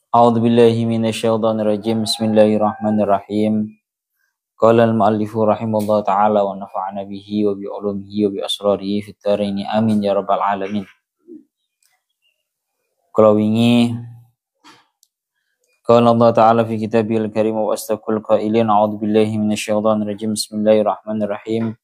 A'udzubillahi minasyaitonirrajim. Bismillahirrahmanirrahim. Qala al-mu'allifu rahimahullah ta'ala wa nafa'ana bihi wa bi ulumihi wa bi asrarihi fid dharain amin ya rabbal alamin. Kalau wingi qala Allah ta'ala fi kitabil karim wa astaqul qailin a'udzubillahi minasyaitonirrajim. Bismillahirrahmanirrahim.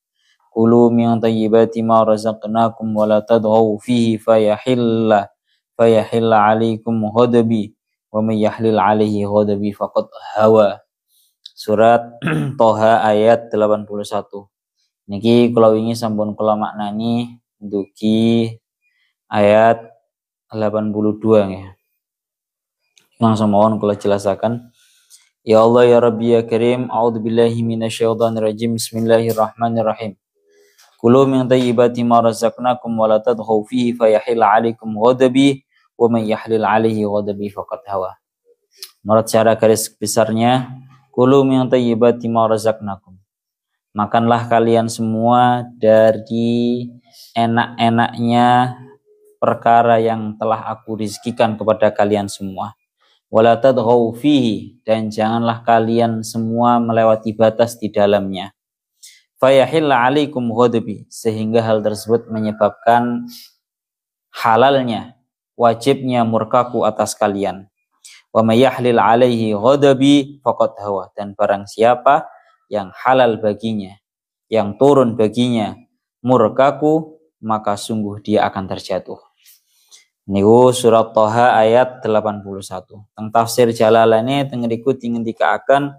Kulu min thayyibati ma razaqnakum wa la tadghaw fihi fayahilla 'alaikum ghadabi wa may yahlil 'alaihi ghadabi faqad hawa. Surat Toha ayat 81. Niki kula wingi sampun kula maknani dugi ayat 82 ya. Langsung mohon kula jelasaken. Ya Allah ya Rabbi ya Karim, a'udzubillahi minasyaitonir rajim. Bismillahirrahmanirrahim. Kulu min thayyibati ma razaqnakum wa la tadghaw fihi fayahil 'alaikum ghadabi wa may yahlil 'alaihi ghadabi faqad hawa. Menurut cara garis besarnya, kulu min thayyibati ma razaqnakum. Makanlah kalian semua dari enak-enaknya perkara yang telah aku rizkikan kepada kalian semua. Wala tadghaw fihi, dan janganlah kalian semua melewati batas di dalamnya. Fayahilla 'alaikum ghadabi, sehingga hal tersebut menyebabkan halalnya, wajibnya murkaku atas kalian. Wa may yahlil 'alaihi ghadabi faqad hawa, dan barang siapa yang halal baginya, yang turun baginya murkaku, maka sungguh dia akan terjatuh. Niku surat Toha ayat 81. Teng tafsir Jalalaini teng ngriku dingendikaken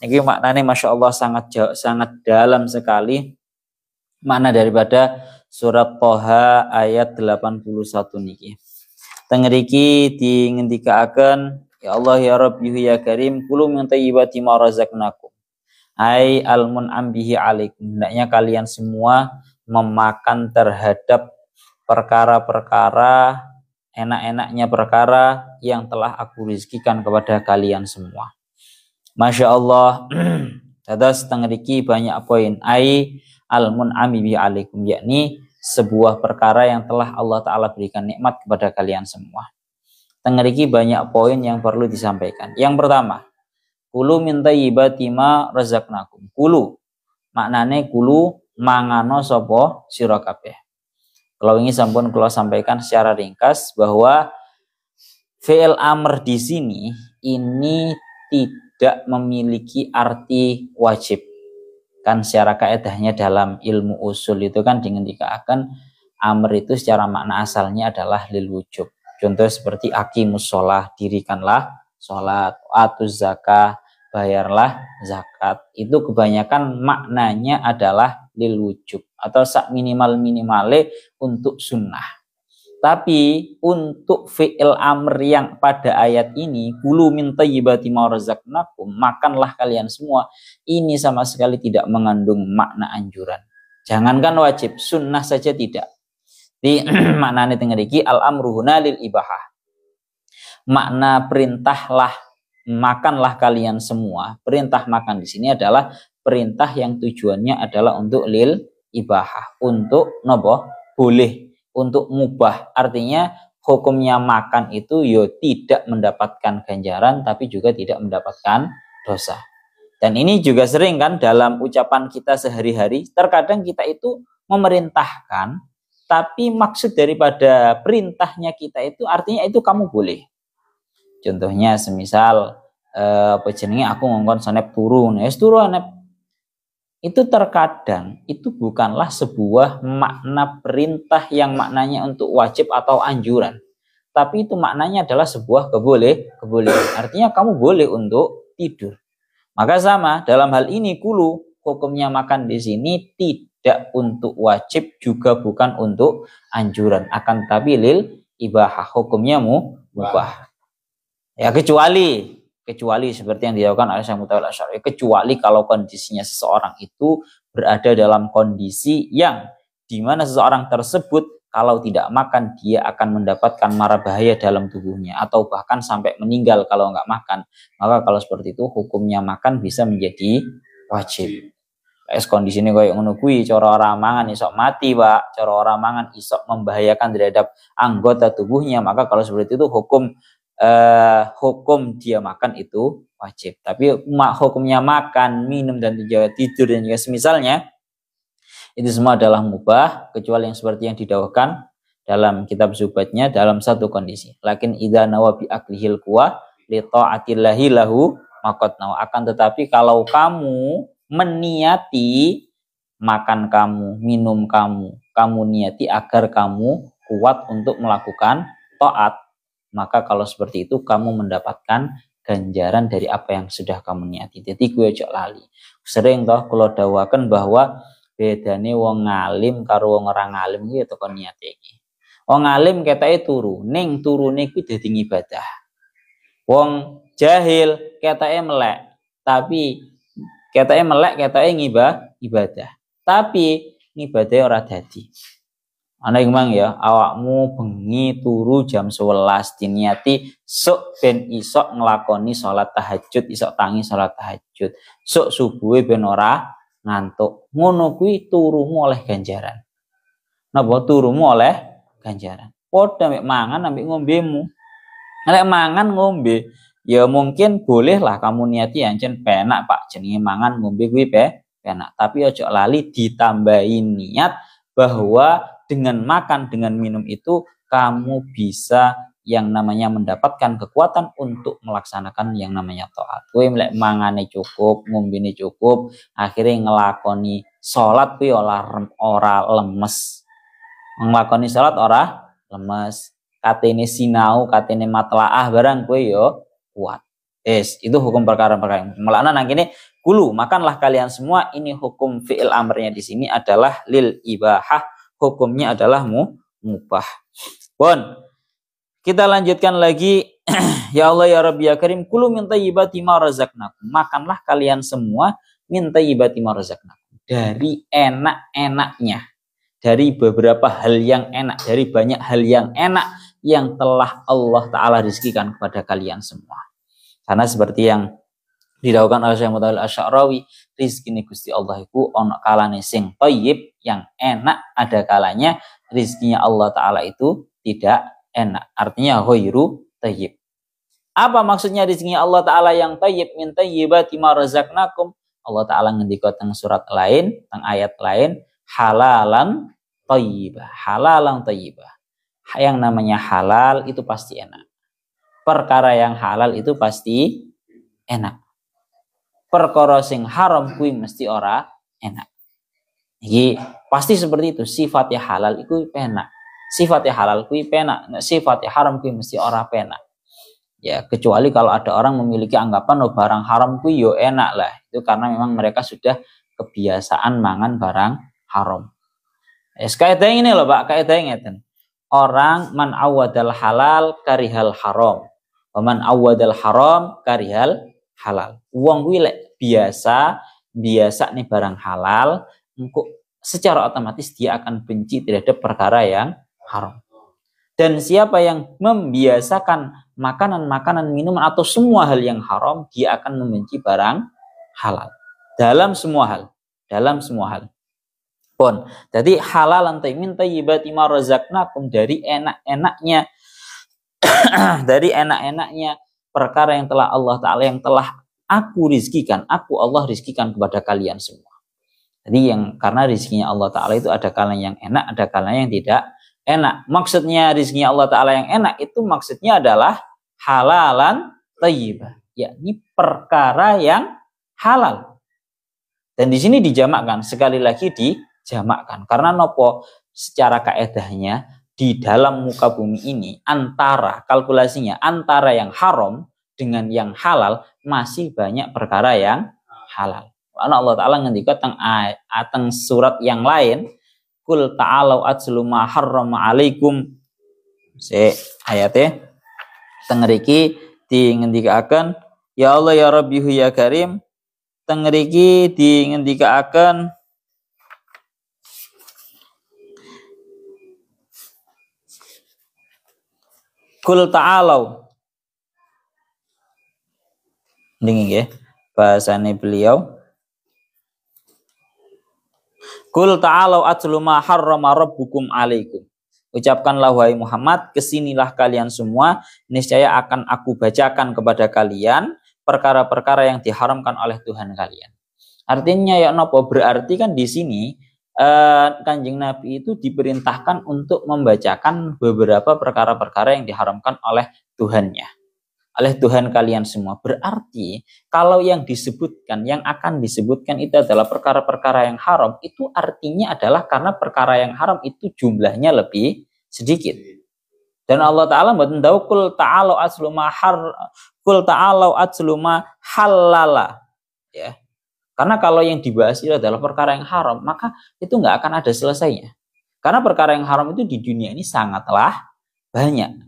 niki maknane masyaallah sangat dalam sekali makna daripada surat Toha ayat 81 niki. Teng ngriki dingendikaken ya Allah ya Rabbi ya Karim, kulu min thayyibati ma razaqnakum. Ai al-mun'am bihi alaikum. Hendaknya kalian semua memakan terhadap perkara-perkara, enak-enaknya perkara yang telah aku rizkikan kepada kalian semua. Masya Allah. Dados teng ngriki banyak poin. Ai al-mun'am bihi alaikum, yakni sebuah perkara yang telah Allah Ta'ala berikan nikmat kepada kalian semua. Teng ngriki banyak poin yang perlu disampaikan. Yang pertama, kulu min thayyibati ma razaqnakum. Kulu maknane kulu mangano sapa sira kabeh. Kalau ini sampun kula sampaikan secara ringkas bahwa fi'il amr di sini ini tidak memiliki arti wajib. Kan secara kaedahnya dalam ilmu usul itu kan dingendikaken amr itu secara makna asalnya adalah lil wujub. Contoh seperti aqimus shalah, dirikanlah salat, atuz zakah, bayarlah zakat. Itu kebanyakan maknanya adalah lil wujub atau sak minimal-minimale untuk sunnah. Tapi untuk fi'il amr yang pada ayat ini, kulu min thayyibati ma razaqnakum, makanlah kalian semua, ini sama sekali tidak mengandung makna anjuran. Jangankan wajib, sunnah saja tidak. Di maknanya teng ngriki al-amru huna lil ibahah. Makna perintahlah, makanlah kalian semua. Perintah makan di sini adalah perintah yang tujuannya adalah untuk lil ibahah, untuk nopo boleh, untuk mubah. Artinya hukumnya makan itu yo tidak mendapatkan ganjaran tapi juga tidak mendapatkan dosa. Dan ini juga sering kan dalam ucapan kita sehari-hari, terkadang kita itu memerintahkan tapi maksud daripada perintahnya kita itu artinya itu kamu boleh. Contohnya semisal apa jenenge aku ngongkon sanep turu, wis turu anep. Itu terkadang itu bukanlah sebuah makna perintah yang maknanya untuk wajib atau anjuran. Tapi itu maknanya adalah sebuah kebolehan. Artinya kamu boleh untuk tidur. Maka sama dalam hal ini kulu, hukumnya makan di sini tidak untuk wajib juga bukan untuk anjuran, akan tapi lil ibahah, hukumnya mubah. Ya kecuali seperti yang dilakukan oleh Syekh Mutawalli Asy'ari, kecuali kalau kondisinya seseorang itu berada dalam kondisi yang dimana seseorang tersebut kalau tidak makan dia akan mendapatkan mara bahaya dalam tubuhnya atau bahkan sampai meninggal kalau nggak makan. Maka kalau seperti itu hukumnya makan bisa menjadi wajib. Kondisi ini kayak ngono kuwi, cara ora mangan isok mati, Pak. Cara ora mangan isok membahayakan terhadap anggota tubuhnya. Maka kalau seperti itu hukum hukum dia makan itu wajib. Tapi hukumnya makan, minum dan tidur dan juga semisalnya itu semua adalah mubah kecuali yang seperti yang didawahkan dalam kitab Zubatnya dalam satu kondisi. Lakin idza nawa bi aklihil quwa li taatillahi lahu maqatna. Akan tetapi kalau kamu meniati makan kamu, minum kamu niati agar kamu kuat untuk melakukan taat, maka kalau seperti itu kamu mendapatkan ganjaran dari apa yang sudah kamu niati. Jadi gue ojo lali. Sering toh kalau dawakan bahwa bedane wong ngalim karo wong ora ngalim kuwi teko niat iki. Wong ngalim ketake turu, ning turune kuwi dadi ibadah. Wong jahil ketake melek, tapi ketake melek ketake ibadah. Tapi ibadah ora dadi. Ana memang ya awakmu bengi turu jam 11 diniati sok ben isok nglakoni salat tahajud, isok tangi salat tahajud. Sok subuhe ben ora ngantuk. Ngono kuwi turumu oleh ganjaran. Napa turumu oleh ganjaran. Padha mek mangan ambek ngombemu. Nek mangan ngombe ya mungkin bolehlah kamu niati ancen penak Pak jenenge mangan ngombe kuwi penak. Tapi ojo lali ditambahi niat bahwa dengan makan, dengan minum itu kamu bisa yang namanya mendapatkan kekuatan untuk melaksanakan yang namanya taat. Kowe mlek mangane cukup, ngombene cukup, akhirnya ngelakoni salat kuwi ora lemes. Ngelakoni salat ora lemes. Katene sinau, katene matlaah barang kowe yo kuat. Itu hukum perkara-perkara. Melana nang kene kulu, makanlah kalian semua. Ini hukum fi'il amrnya di sini adalah lil ibahah. Hukumnya adalah mubah. Bon, kita lanjutkan lagi. Ya Allah ya Rabbi ya Karim, kulu min thayyibati ma razaqnakum. Makanlah kalian semua min thayyibati ma razaqnakum. Dari enak-enaknya. Dari beberapa hal yang enak, dari banyak hal yang enak yang telah Allah Ta'ala rizkikan kepada kalian semua. Karena seperti yang didawuhkan oleh Syekh Mutawalli Asy'arawi, rizkine Gusti Allah iku ana kalane sing thayyib yang enak, ada kalanya rizkinya Allah Ta'ala itu tidak enak. Artinya ghairu thayyib. Apa maksudnya rizkinya Allah Ta'ala yang thayyib min thayyibati ma razaqnakum? Allah Ta'ala ngendika teng surat lain, teng ayat lain, halalan thayyibah. Halalan thayyibah. Yang namanya halal itu pasti enak. Perkara yang halal itu pasti enak. Perkara sing haram kuwi mesti ora enak. Iki pasti seperti itu. Sifatnya halal iku penak. Sifatnya halal kuwi penak. Sifatnya haram kuwi mesti ora penak. Ya, kecuali kalau ada orang memiliki anggapan oh barang haram kuwi yo enak lah. Itu karena memang mereka sudah kebiasaan mangan barang haram. Kaidah ini loh Pak, kaidah ngeten. Orang man awadal halal karihal haram. Wa man awadal haram karihal halal. Wong kuwi lek biasa nih barang halal, engko secara otomatis dia akan benci terhadap perkara yang haram. Dan siapa yang membiasakan makanan-makanan, minuman atau semua hal yang haram, dia akan membenci barang halal. Dalam semua hal. Pun. Jadi halalan min thayyibati ma razaqnakum, dari enak-enaknya dari enak-enaknya perkara yang telah Allah Ta'ala yang telah aku rizkikan, Allah rizkikan kepada kalian semua. Jadi yang karena rizkinya Allah Ta'ala itu ada kalanya yang enak, ada kalanya yang tidak enak. Maksudnya rizkinya Allah Ta'ala yang enak itu maksudnya adalah halalan thayyibah, yakni perkara yang halal. Dan di sini dijamakkan, sekali lagi dijamakkan. Karena nopo secara kaedahnya di dalam muka bumi ini antara kalkulasinya antara yang haram dengan yang halal masih banyak perkara yang halal. Karena Allah Ta'ala ngendika teng surat yang lain, kul ta'alau atslu ma harrama alaikum. Ayatnya teng mriki dingendikaken, ya Allah ya Rabbi ya Karim, teng mriki dingendikaken kul ta'alau. Nggih nggih bahasane beliau. Kul ta'alau atlu ma harrama rabbukum alaikum. Ucapkanlah wahai Muhammad, kesinilah kalian semua, niscaya akan aku bacakan kepada kalian perkara-perkara yang diharamkan oleh Tuhan kalian. Artinya ya nopo, berarti kan di sini Kanjeng Nabi itu diperintahkan untuk membacakan beberapa perkara-perkara yang diharamkan oleh Tuhannya, oleh Tuhan kalian semua. Berarti kalau yang disebutkan, yang akan disebutkan itu adalah perkara-perkara yang haram, itu artinya adalah karena perkara yang haram itu jumlahnya lebih sedikit. Dan Allah Ta'ala mengatakan kul ta'alau atslu ma halala, ya. Karena kalau yang dibahas itu adalah perkara yang haram, maka itu nggak akan ada selesainya. Karena perkara yang haram itu di dunia ini sangatlah banyak.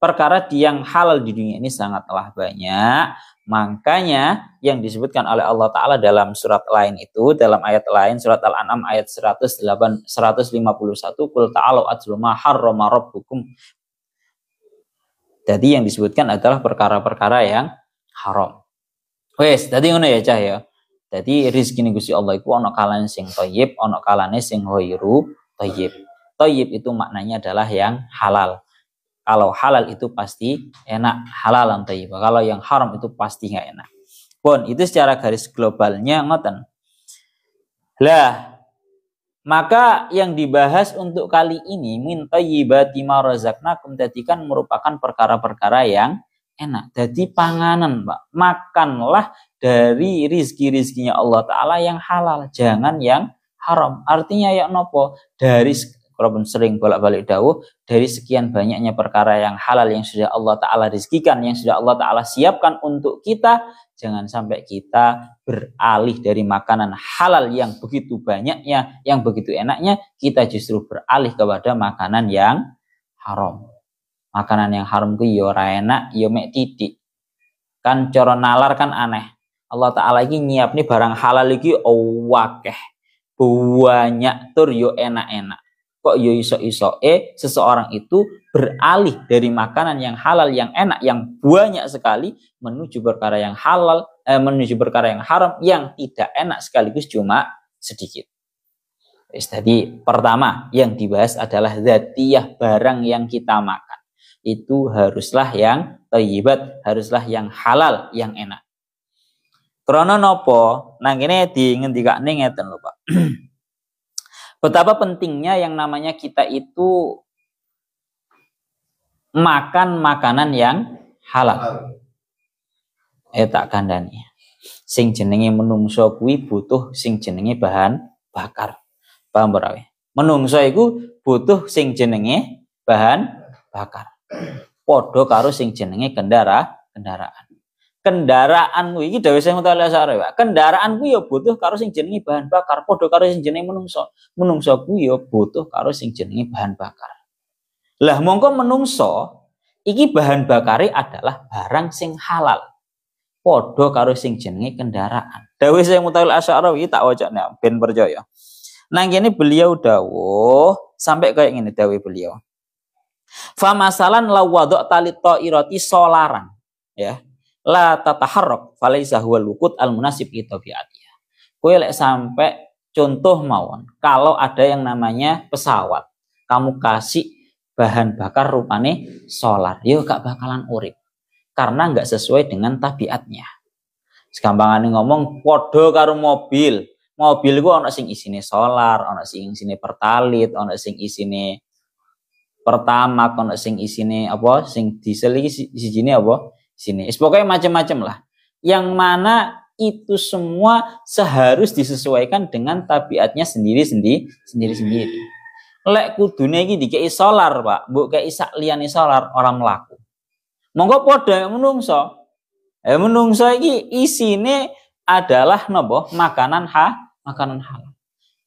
Perkara yang halal di dunia ini sangatlah banyak. Makanya yang disebutkan oleh Allah Ta'ala dalam surat lain itu, dalam ayat lain, surat Al-An'am ayat 151, Qul ta'alau atslu ma harrama rabbukum. Jadi yang disebutkan adalah perkara-perkara yang haram. Wes, tadi ngono ya cah ya. Jadi rezeki ning Gusti Allah iku ana kalane sing thayyib, ana kalane sing ghairu thayyib. Thayyib itu maknanya adalah yang halal. Kalau halal itu pasti enak, halalan thayyib. Kalau yang haram itu pasti nggak enak. Pun itu secara garis globalnya ngoten. Lah, maka yang dibahas untuk kali ini min thayyibati ma razaqnakum tadi kan merupakan perkara-perkara yang enak. Jadi panganan, Pak. Makanlah dari rizki-rizkinya Allah Ta'ala yang halal. Jangan yang haram. Artinya ya nopo? Dari, walaupun sering bolak-balik dawuh, dari sekian banyaknya perkara yang halal yang sudah Allah Ta'ala rizkikan, yang sudah Allah Ta'ala siapkan untuk kita, jangan sampai kita beralih dari makanan halal yang begitu banyaknya, yang begitu enaknya, kita justru beralih kepada makanan yang haram. Makanan yang haram ku yo ora enak, yo mek titik. Kan cara nalar kan aneh. Allah Ta'ala iki nyiapne barang halal iki wakeh. Banyak tur yo enak-enak. Kok yo iso-isoe seseorang itu beralih dari makanan yang halal yang enak yang banyak sekali menuju perkara yang halal, menuju perkara yang haram yang tidak enak sekaligus cuma sedikit. Jadi pertama yang dibahas adalah dzatiyah, barang yang kita makan. Itu haruslah yang thayyibat, haruslah yang halal, yang enak. Krana napa? Nang kene dingendikane ngeten lho, Pak. Betapa pentingnya yang namanya kita itu makan makanan yang halal. Tak kandhani. Sing jenenge menungso kuwi butuh sing jenenge bahan bakar. Paham ora? Menungso iku butuh sing jenenge bahan bakar. Padha karo sing jenenge kendaraan. Kendaraan kuwi iki dawuh Syekh Mutawalli Asy'ari, Pak. Kendaraan kuwi ya butuh karo sing jenenge bahan bakar, padha karo sing jenenge menungso. Menungso kuwi ya butuh karo sing jenenge bahan bakar. Lah mongko menungso iki bahan bakare adalah barang sing halal. Padha karo sing jenenge kendaraan. Dawuh Syekh Mutawalli Asy'ari tak wacane ben percaya. Nang kene beliau dawuh sampai kayak ngene dawuh beliau. Fa masalan lawadok talit ta'irati solaran, ya. La tataharrak falaisa huwal wuqut al munasib li tabiatiyah. Kowe lek sampai contoh mawon, kalau ada yang namanya pesawat, kamu kasih bahan bakar rupane solar, yo gak bakalan urip. Karena nggak sesuai dengan tabiatnya. Segampangane ngomong padha karo mobil. Mobil ku ana sing isine solar, ana sing isine pertalit, ana sing isine pertama, ana sing isine apa? Sing diesel iki sijine apa? Sini, pokoknya macam-macam lah. Yang mana itu semua seharus disesuaikan dengan tabiatnya sendiri-sendiri. Lek kudune iki dikei solar, Pak. Mbok kei sak liyane solar orang mlaku. Monggo padha menungso. Menungso iki isine adalah napa? Makanan halal.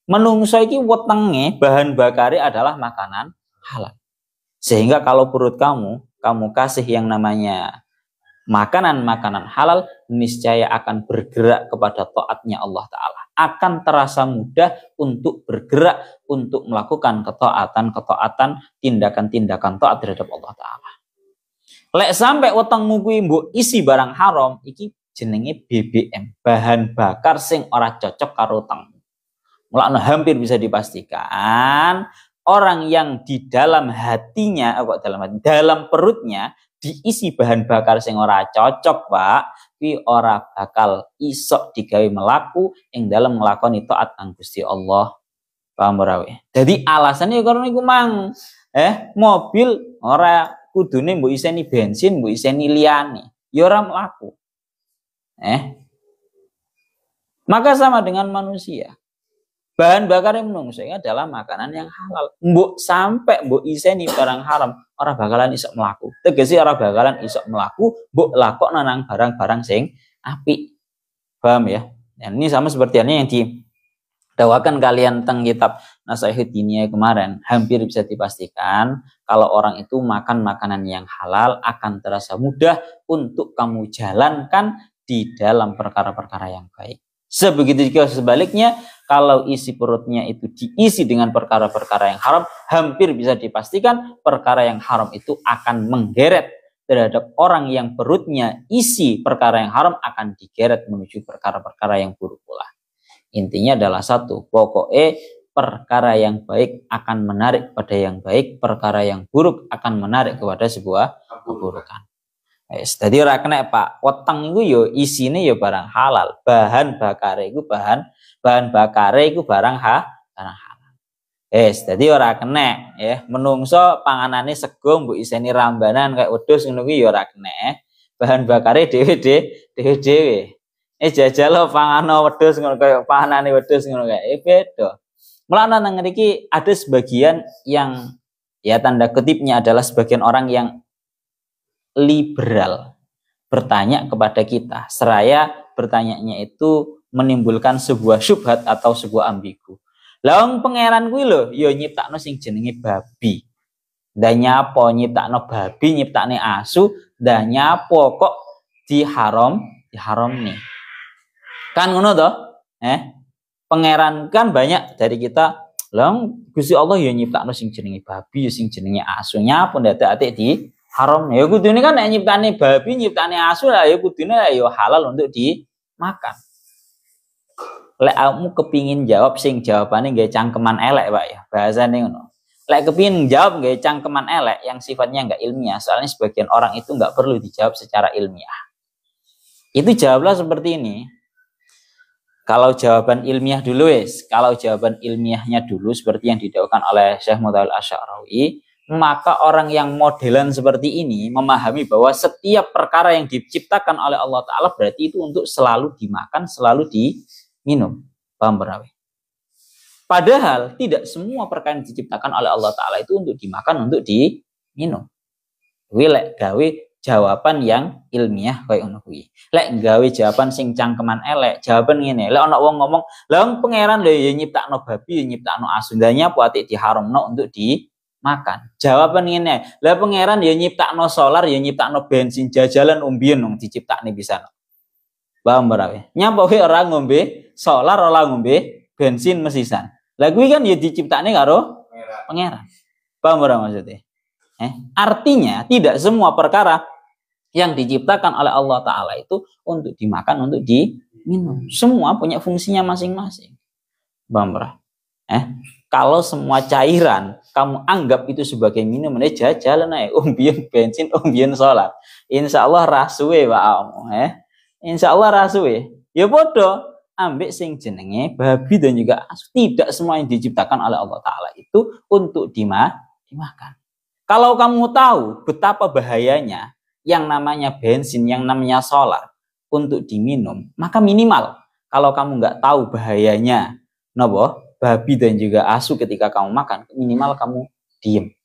Menungso iki wetenge bahan bakare adalah makanan halal. Sehingga kalau perut kamu kasih yang namanya makanan-makanan halal, niscaya akan bergerak kepada taatnya Allah Ta'ala. Akan terasa mudah untuk bergerak, untuk melakukan ketaatan, tindakan-tindakan taat terhadap Allah Ta'ala. Lek sampai wetengmu kuwi mbok isi barang haram, iki jenenge BBM, bahan bakar sing ora cocok karo wetengmu. Mulane hampir bisa dipastikan orang yang di dalam hatinya, dalam perutnya diisi bahan bakar sing ora cocok, Pak, kuwi ora bakal iso digawe melaku ing dalam nglakoni taat kang Gusti Allah. Paham ora we? Dadi alasane karena iku mang mobil ora kudune mbok iseni bensin, mbok iseni liyane, ya ora mlaku. Maka sama dengan manusia. Bahan bakar yang menungso adalah makanan yang halal. Mbok sampai mbok iseni barang haram, ora bakalan iso mlaku. Tegese ora bakalan iso mlaku, mbok lakokno nang barang-barang sing apik. Paham ya? Dan ini sama seperti yang didawakan kalian tentang kitab Nasihat Diniyah kemarin. Hampir bisa dipastikan kalau orang itu makan makanan yang halal akan terasa mudah untuk kamu jalankan di dalam perkara-perkara yang baik. Sebegitu juga sebaliknya, kalau isi perutnya itu diisi dengan perkara-perkara yang haram, hampir bisa dipastikan perkara yang haram itu akan menggeret terhadap orang yang perutnya isi perkara yang haram, akan digeret menuju perkara-perkara yang buruk pula. Intinya adalah satu, pokoknya perkara yang baik akan menarik pada yang baik, perkara yang buruk akan menarik kepada sebuah keburukan. Jadi ora kena Pak, weteng iku yo isine yo barang halal, bahan bakare iku barang halal. Jadi ora kena ya, menungso panganane sego mbok iseni rambanan kayak wedhus ngono kuwi yo ora kena. Bahan bakare dhewe. Jajal lo pangano wedhus ngono kaya panganane wedhus ngono kae beda. Mulane nang ngriki ada sebagian yang ya tanda kutipnya adalah sebagian orang yang liberal bertanya kepada kita, seraya bertanyanya itu menimbulkan sebuah syubhat atau sebuah ambigu. Lah wong pangeran kuwi lho ya nyiptakno sing jenenge babi. Ndak nyapo nyiptakno babi, nyiptakne asu, ndak nyapo kok diharamne. Kan ngono to? Pangeran kan banyak dari kita, lah Gusti Allah ya nyiptakno sing jenenge babi, ya sing jenenge asu. Nyapo ndak di haram. Ya kudune kan nek nyiptane babi, nyiptane asu lah ya kudune ya halal untuk dimakan. Lek kamu kepingin jawab sing jawabane nggae cangkeman elek, Pak ya. Bahasane ngono. Lek kepingin jawab nggae cangkeman elek yang sifatnya enggak ilmiah, soalnya sebagian orang itu enggak perlu dijawab secara ilmiah. Itu jawablah seperti ini. Kalau jawaban ilmiah dulu kalau jawaban ilmiahnya dulu seperti yang didakwakan oleh Syekh Mutawalli Asy'arawi, maka orang yang modelan seperti ini memahami bahwa setiap perkara yang diciptakan oleh Allah Ta'ala berarti itu untuk selalu dimakan, selalu diminum. Paham berawi? Padahal tidak semua perkara yang diciptakan oleh Allah Ta'ala itu untuk dimakan, untuk diminum. Lek gawe jawaban yang ilmiah kayak ngono kuwi. Lek gawe jawaban sing cangkeman elek, jawaban ngene. Lek ana wong ngomong, "Lah pangeran lho ya nyiptakno babi, ya nyiptakno asu, ndanya apa atik diharamno untuk makan." Jawaban ngene, lah pangeran ya nyiptakno solar, ya nyiptakno bensin, jajalan umbien nang diciptakne bisa. Paham ora? Nyapa wae ora ngombe solar, ora ngombe bensin mesisan. Lah kuwi kan ya diciptakne karo pangeran. Paham ora maksudnya? Artinya tidak semua perkara yang diciptakan oleh Allah Ta'ala itu untuk dimakan, untuk diminum. Semua punya fungsinya masing-masing. Paham ora? Kalau semua cairan kamu anggap itu sebagai minuman, jalan aja, umbien bensin, umbien solar. Insya Allah rasuwe Pak Om. Insya Allah rasuwe. Ya bodoh, ambek sing jenenge babi dan juga asu. Tidak semua yang diciptakan oleh Allah Ta'ala itu untuk dimakan. Kalau kamu tahu betapa bahayanya yang namanya bensin, yang namanya solar untuk diminum, maka minimal kalau kamu nggak tahu bahayanya, babi dan juga asu ketika kamu makan, minimal kamu diem.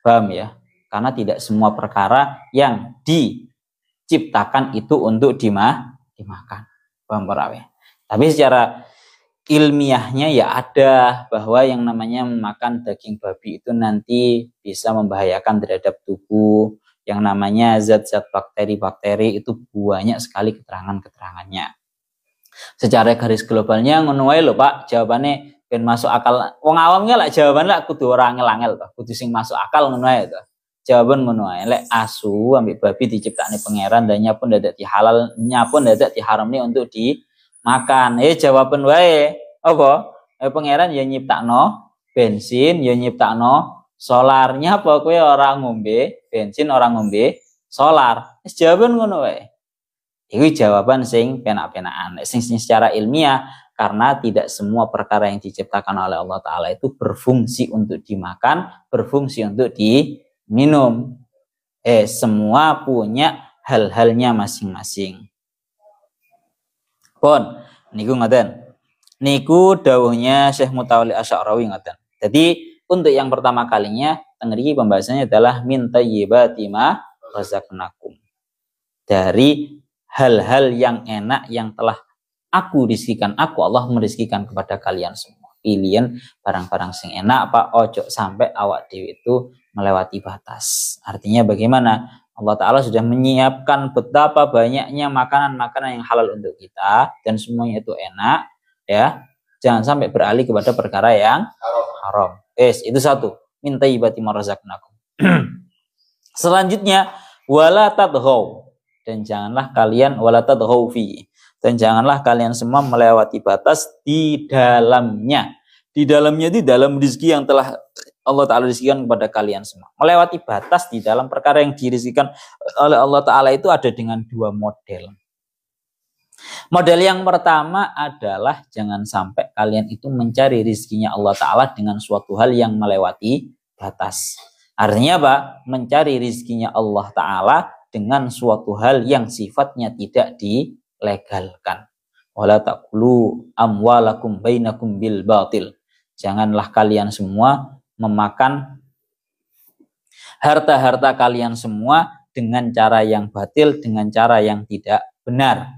Paham ya? Karena tidak semua perkara yang diciptakan itu untuk dimakan. Paham parawe? Tapi secara ilmiahnya ya ada bahwa yang namanya memakan daging babi itu nanti bisa membahayakan terhadap tubuh. Yang namanya zat-zat bakteri-bakteri itu banyak sekali keterangan-keterangannya. Secara garis globalnya ngono wae lho Pak, jawabannya ben masuk akal. Wong awam ki lek jawaban lek kudu ora angel-angel to, kudu sing masuk akal ngono wae to. Jawaban ngono wae, lek asu ambek babi diciptakne pangeran dan nyapun dadak dihalal, nyapun dadak diharamne untuk dimakan. Jawaban wae apa? Pangeran ya nyiptakno bensin ya nyiptakno solarnya apa kowe ora ngombe bensin ora ngombe solar. Wis jawaban ngono wae. Iku jawaban sing penak-penakan. Sing secara ilmiah karena tidak semua perkara yang diciptakan oleh Allah Ta'ala itu berfungsi untuk dimakan, berfungsi untuk diminum. Semua punya hal-halnya masing-masing. Pun, niku ngoten. Niku dawuhnya Syekh Mutawalli Asy'arawi ngoten. Jadi untuk yang pertama kalinya tengriki pembahasannya adalah min thayyibati ma razaqnakum. Dari hal-hal yang enak yang telah aku rizkikan, aku Allah merizkikan kepada kalian semua. Pilihan barang-barang sing enak Pak, ojo sampai awak dewi itu melewati batas. Artinya bagaimana? Allah Ta'ala sudah menyiapkan betapa banyaknya makanan-makanan yang halal untuk kita dan semuanya itu enak. Ya, jangan sampai beralih kepada perkara yang haram. Itu satu. Min thayyibati ma razaqnakum. Selanjutnya wala tadghaw, dan janganlah kalian wala tadghaw fi, dan janganlah kalian semua melewati batas di dalamnya. Di dalamnya itu dalam rezeki yang telah Allah Ta'ala rizkikan kepada kalian semua. Melewati batas di dalam perkara yang dirizkikan oleh Allah Ta'ala itu ada dengan dua model. Model yang pertama adalah jangan sampai kalian itu mencari rizkinya Allah Ta'ala dengan suatu hal yang melewati batas. Artinya apa? Mencari rizkinya Allah Ta'ala dengan suatu hal yang sifatnya tidak dilegalkan. Wala taqulu amwalakum bainakum bil batil. Janganlah kalian semua memakan harta-harta kalian semua dengan cara yang batil, dengan cara yang tidak benar.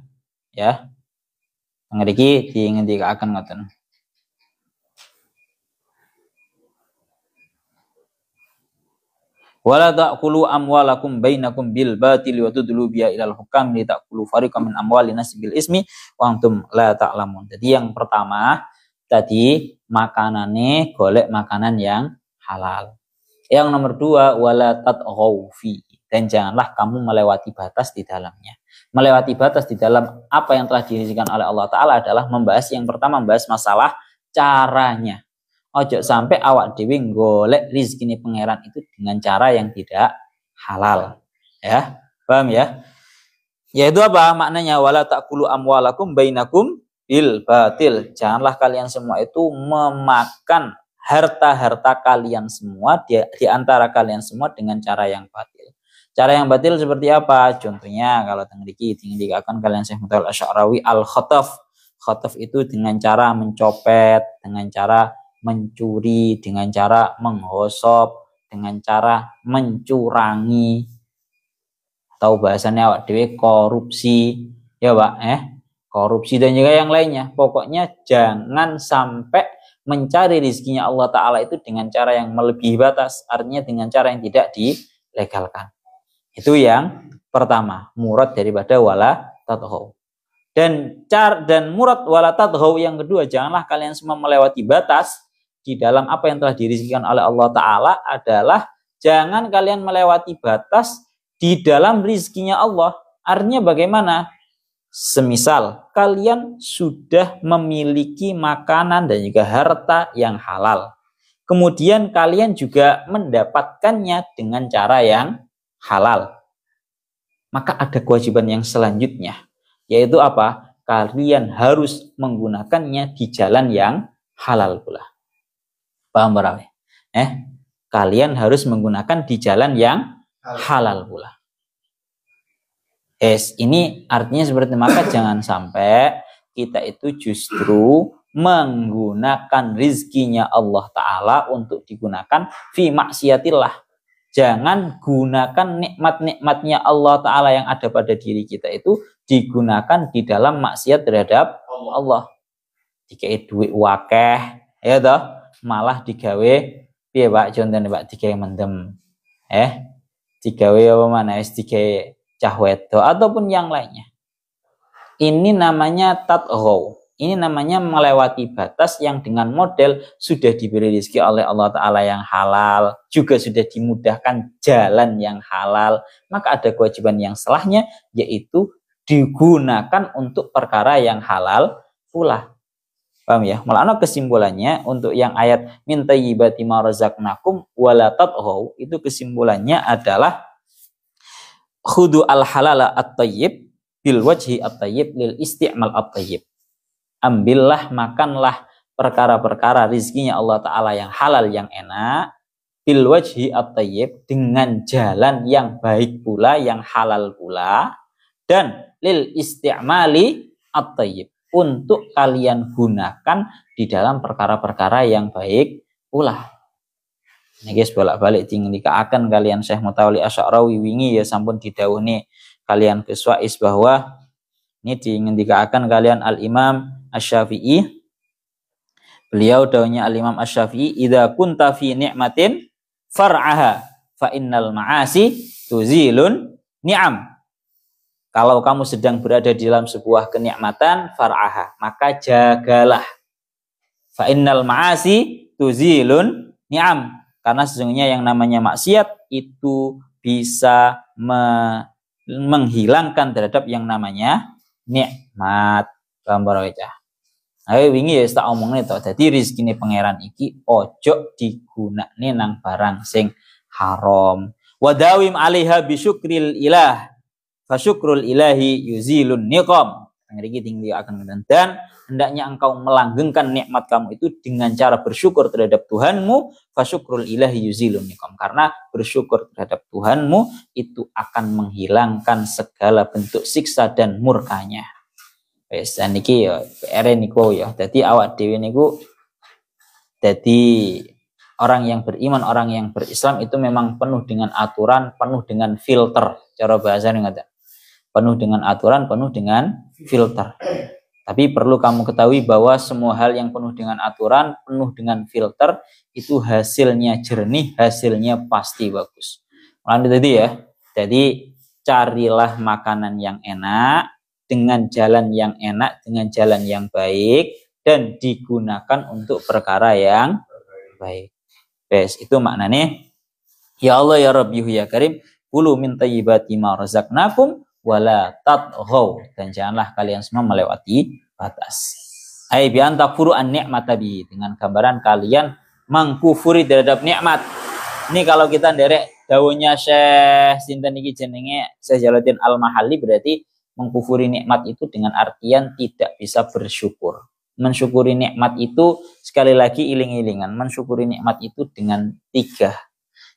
Ya, ngeriki diingendikaken ngoten. Wala ta'kulu amwalakum bainakum bil batil wa tudlu biya ilal hukam li ta'kulu fariqam min amwalin nas bil ismi wa antum la ta'lamun. Jadi yang pertama tadi makanane golek makanan yang halal. Yang nomor dua wala tatghaw fi, dan janganlah kamu melewati batas di dalamnya. Melewati batas di dalam apa yang telah dirizkikan oleh Allah Ta'ala adalah membahas yang pertama, membahas masalah caranya. Ojo sampai awak dewi golek rizkine pangeran itu dengan cara yang tidak halal. Ya, paham ya? Yaitu apa maknanya? Wala ta'kulu amwalakum bainakum bil batil. Janganlah kalian semua itu memakan harta-harta kalian semua di antara kalian semua dengan cara yang batil. Cara yang batil seperti apa? Contohnya kalau tengriki dikatakan kalian Syekh Mutawalli Asy'arawi al-khataf. Khataf itu dengan cara mencopet, dengan cara mencuri, dengan cara menggosok, dengan cara mencurangi. Atau bahasanya awak dhewe korupsi, ya Pak, korupsi dan juga yang lainnya. Pokoknya jangan sampai mencari rizkinya Allah Ta'ala itu dengan cara yang melebihi batas, artinya dengan cara yang tidak dilegalkan. Itu yang pertama, murad daripada wala tadghaw. Dan murad wala tadghaw yang kedua, janganlah kalian semua melewati batas di dalam apa yang telah dirizkikan oleh Allah Ta'ala adalah jangan kalian melewati batas di dalam rizkinya Allah. Artinya bagaimana? Semisal kalian sudah memiliki makanan dan juga harta yang halal. Kemudian kalian juga mendapatkannya dengan cara yang halal. Maka ada kewajiban yang selanjutnya. Yaitu apa? Kalian harus menggunakannya di jalan yang halal pula. Paham berapa? Kalian harus menggunakan di jalan yang halal pula. Ini artinya seperti maka jangan sampai kita itu justru menggunakan rizkinya Allah Ta'ala untuk digunakan fi maksiatillah. Jangan gunakan nikmat-nikmatnya Allah Ta'ala yang ada pada diri kita itu digunakan di dalam maksiat terhadap Allah. Dikai duit wakeh, ya toh, malah digawe, piye Pak, contohnya Pak, digawe mendem, digawe apa mana, digawe cahwedo ataupun yang lainnya. Ini namanya tatghaw. Ini namanya melewati batas yang dengan model sudah diberi rezeki oleh Allah Ta'ala yang halal, juga sudah dimudahkan jalan yang halal, maka ada kewajiban yang selahnya, yaitu digunakan untuk perkara yang halal pula. Paham ya? Mulanya kesimpulannya untuk yang ayat min thayyibati ma razaqnakum wala tatghaw, itu kesimpulannya adalah khudu al halala at-thayyib bil wajhi at-thayyib lil isti'mal at-thayyib. Ambillah, makanlah perkara-perkara rizkinya Allah Ta'ala yang halal, yang enak, bil wajhi at-thayyib, dengan jalan yang baik pula, yang halal pula, dan lil isti'mali at-thayyib, untuk kalian gunakan di dalam perkara-perkara yang baik pula. Ini guys, bolak-balik dikaakan kalian Syekh Mutawalli Asy'arawi wingi ya sampun didhawuhi kalian Ghazwais bahwa ini dikaakan kalian Al-Imam Asy-Syafi'i. Beliau dawuhnya Al-Imam Asy-Syafi'i, idza kunta fi ni'matin far'aha fa innal ma'asi tuzilun ni'am. Kalau kamu sedang berada di dalam sebuah kenikmatan, far'aha, maka jagalah. Fa innal ma'asi tuzilun ni'am. Karena sesungguhnya yang namanya maksiat itu bisa menghilangkan terhadap yang namanya nikmat. Gambar aja. Ayo wingi ya tak omongnya to. Dadi rezekine pangeran iki ojo digunakne nang barang sing haram. Wadawim 'alaiha bisyukril ilah. Fasyukrul ilahi yuzilun niqam. Ngriki tinggi akan, dan hendaknya engkau melanggengkan nikmat kamu itu dengan cara bersyukur terhadap Tuhanmu. Fasyukrul ilahi yuzilun niqam. Karena bersyukur terhadap Tuhanmu itu akan menghilangkan segala bentuk siksa dan murkanya. Wes niki ya PR niku ya. Dadi awak dhewe niku dadi orang yang beriman, orang yang berislam itu memang penuh dengan aturan, penuh dengan filter. Cara bahasane ngoten. Penuh dengan aturan, penuh dengan filter. Tapi perlu kamu ketahui bahwa semua hal yang penuh dengan aturan, penuh dengan filter, itu hasilnya jernih, hasilnya pasti bagus. Lanjut tadi ya. Jadi carilah makanan yang enak, dengan jalan yang enak, dengan jalan yang baik, dan digunakan untuk perkara yang baik. Bes, itu maknanya, ya Allah ya Rabbi ya Karim, kulu min thayyibati ma razaqnakum wala tatghaw, dan janganlah kalian semua melewati batas. Ai bi antakfuru an ni'mata bi, dengan gambaran kalian mengkufuri terhadap nikmat. Ini kalau kita nderek dawuhnya Syekh sinten iki jenenge Syekh Jalaluddin Al-Mahalli, berarti mengkufuri nikmat itu dengan artian tidak bisa bersyukur. Mensyukuri nikmat itu sekali lagi iling-ilingan. Mensyukuri nikmat itu dengan 3.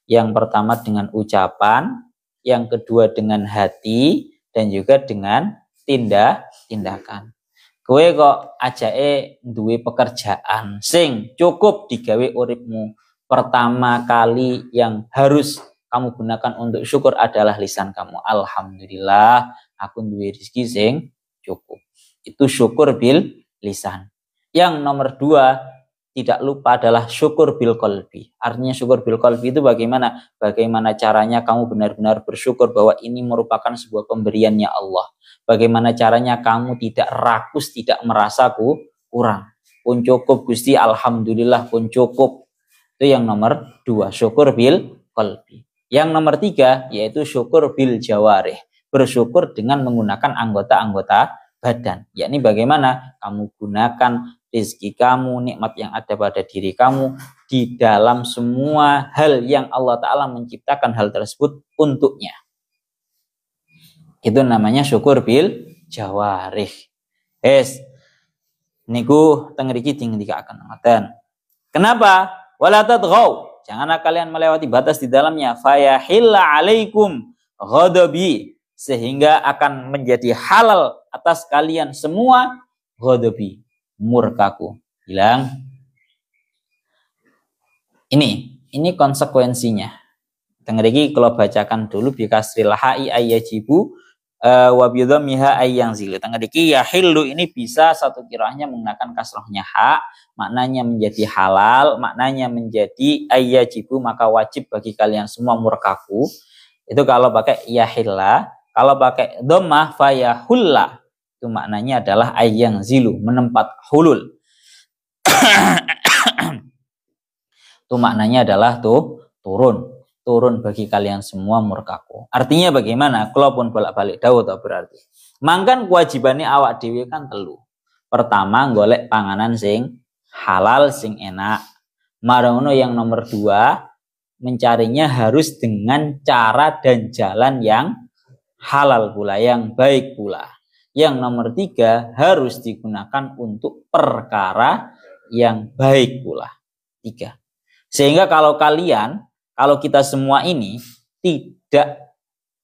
Yang pertama dengan ucapan, yang kedua dengan hati, dan juga dengan tindakan. Kowe kok ajake duwe pekerjaan sing cukup digawe uripmu. Pertama kali yang harus kamu gunakan untuk syukur adalah lisan kamu. Alhamdulillah, aku duwe rezeki sing cukup. Itu syukur bil lisan. Yang nomor 2, tidak lupa adalah syukur bil qalbi. Artinya syukur bil qalbi itu bagaimana? Bagaimana caranya kamu benar-benar bersyukur bahwa ini merupakan sebuah pemberiannya Allah. Bagaimana caranya kamu tidak rakus, tidak merasa kurang. Pun cukup Gusti, alhamdulillah pun cukup. Itu yang nomor 2, syukur bil qalbi. Yang nomor 3 yaitu syukur bil jawarih. Bersyukur dengan menggunakan anggota-anggota badan. Yakni bagaimana kamu gunakan rezeki kamu, nikmat yang ada pada diri kamu di dalam semua hal yang Allah Ta'ala menciptakan hal tersebut untuknya. Itu namanya syukur bil jawarih. Niku tengriki dikaaken ngoten. Kenapa? Wala tatghaw. Janganlah kalian melewati batas di dalamnya. Fayahilla alaikum ghadabi. Sehingga akan menjadi halal atas kalian semua ghadabi, murkaku. Bilang ini konsekuensinya. Tengriki kalau bacakan dulu bi kasril ha'i ayyajibu wa bi dhammiha ayyanzilu. Tengriki yahillu ini bisa satu kirahnya menggunakan kasrahnya ha, maknanya menjadi halal, maknanya menjadi ayyajibu, maka wajib bagi kalian semua murkaku. Itu kalau pakai yahilla. Kalau pakai dhammah fayahulla, itu maknanya adalah ayyanzilu, menempat hulul. Itu maknanya adalah turun bagi kalian semua murkaku. Artinya bagaimana? Kalaupun bolak-balik dawuh berarti. Mangkan kewajibannya awak dhewe kan telu. Pertama, golek panganan sing halal, sing enak. Marono yang nomor 2, mencarinya harus dengan cara dan jalan yang halal pula, yang baik pula. Yang nomor 3, harus digunakan untuk perkara yang baik pula. 3. Sehingga kalau kita semua ini tidak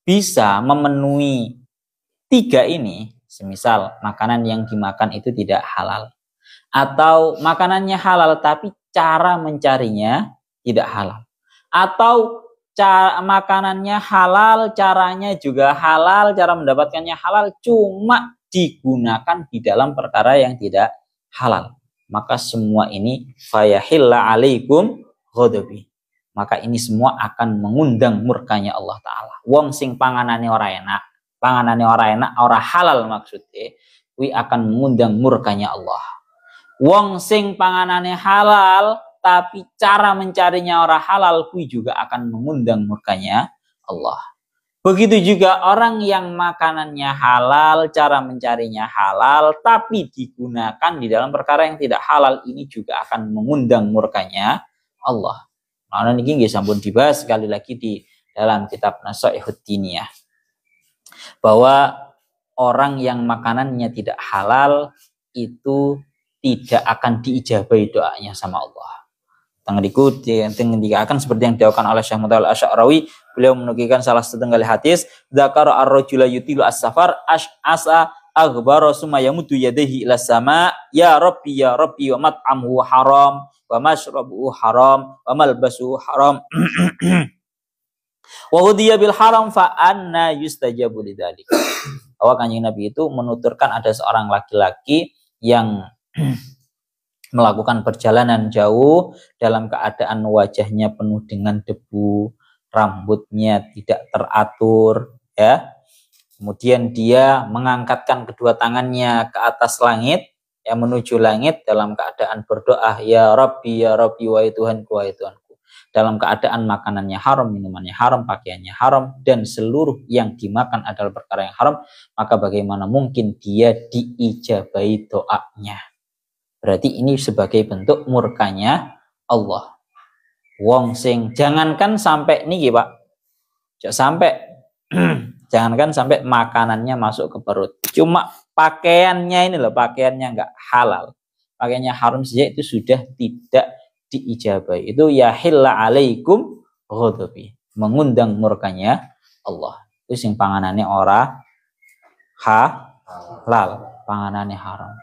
bisa memenuhi 3 ini, semisal makanan yang dimakan itu tidak halal, atau makanannya halal tapi cara mencarinya tidak halal, atau makanannya halal, caranya juga halal, cara mendapatkannya halal, cuma digunakan di dalam perkara yang tidak halal, maka semua ini fayahilla alaikum ghadabi. Maka ini semua akan mengundang murkanya Allah Ta'ala. Wong sing panganane ora enak, ora halal maksudnya, kuwi akan mengundang murkanya Allah. Wong sing panganane halal tapi cara mencarinya ora halal, kuwi juga akan mengundang murkanya Allah. Begitu juga orang yang makanannya halal, cara mencarinya halal, tapi digunakan di dalam perkara yang tidak halal, ini juga akan mengundang murkanya Allah. Nah, ini nggih sampun dibahas sekali lagi di dalam kitab Nasaihud Diniyah, bahwa orang yang makanannya tidak halal itu tidak akan diijabahi doanya sama Allah. Tengeriku akan seperti yang dilakukan oleh Syekh Mutawal Asy'arawi. Beliau menukilkan salah satu tenggali hadis, dzakara ar-rajula yutilu as-safar asa aghbara summa yamudu yadayhi ila sama, ya rabbi wa mat'amuhu haram wa mashrabuhu haram wa malbasuhu haram wa hudiya bil haram fa anna yustajabu lidzalik. Bahwa Kanjeng Nabi itu menuturkan ada seorang laki-laki yang melakukan perjalanan jauh dalam keadaan wajahnya penuh dengan debu, rambutnya tidak teratur, ya. Kemudian dia mengangkatkan kedua tangannya ke atas langit, ya, menuju langit dalam keadaan berdoa, ya Rabbi, wahai Tuhanku, wahai Tuhanku. Dalam keadaan makanannya haram, minumannya haram, pakaiannya haram, dan seluruh yang dimakan adalah perkara yang haram, maka bagaimana mungkin dia diijabahi doanya? Berarti ini sebagai bentuk murkanya Allah. Wong sing jangankan sampai niki Pak, jangankan sampai makanannya masuk ke perut, cuma pakaiannya ini loh, pakaiannya nggak halal, pakaiannya haram saja itu sudah tidak diijabahi. Itu yahilla alaikum ghadabi, mengundang murkanya Allah. Itu sing panganannya ora halal, panganannya haram.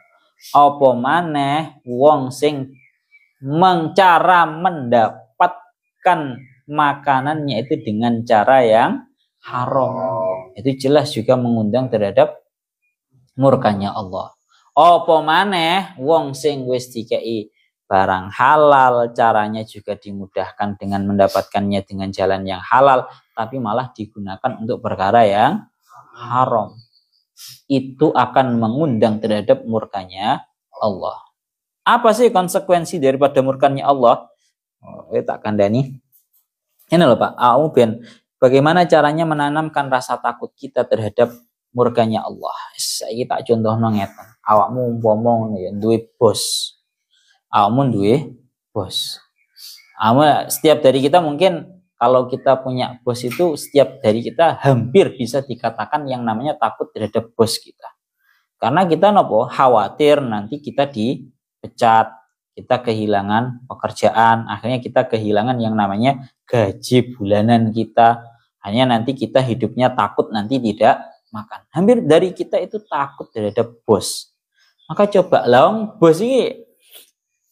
Apa maneh wong sing cara mendapatkan makanannya itu dengan cara yang haram, itu jelas juga mengundang terhadap murkanya Allah. Apa maneh wong sing wis dikei barang halal, caranya juga dimudahkan dengan mendapatkannya dengan jalan yang halal, tapi malah digunakan untuk perkara yang haram, itu akan mengundang terhadap murkanya Allah. Apa sih konsekuensi daripada murkanya Allah? Tak kandani. Ini loh Pak, bagaimana caranya menanamkan rasa takut kita terhadap murkanya Allah? Saya tak contoh ngeten. Awakmu umpama ya duwe bos. Setiap dari kita mungkin, kalau kita punya bos itu, setiap dari kita hampir bisa dikatakan yang namanya takut terhadap bos kita. Karena kita khawatir nanti kita dipecat, kita kehilangan pekerjaan, akhirnya kita kehilangan yang namanya gaji bulanan kita. Hanya nanti kita hidupnya takut nanti tidak makan. Hampir dari kita itu takut terhadap bos. Maka coba bos ini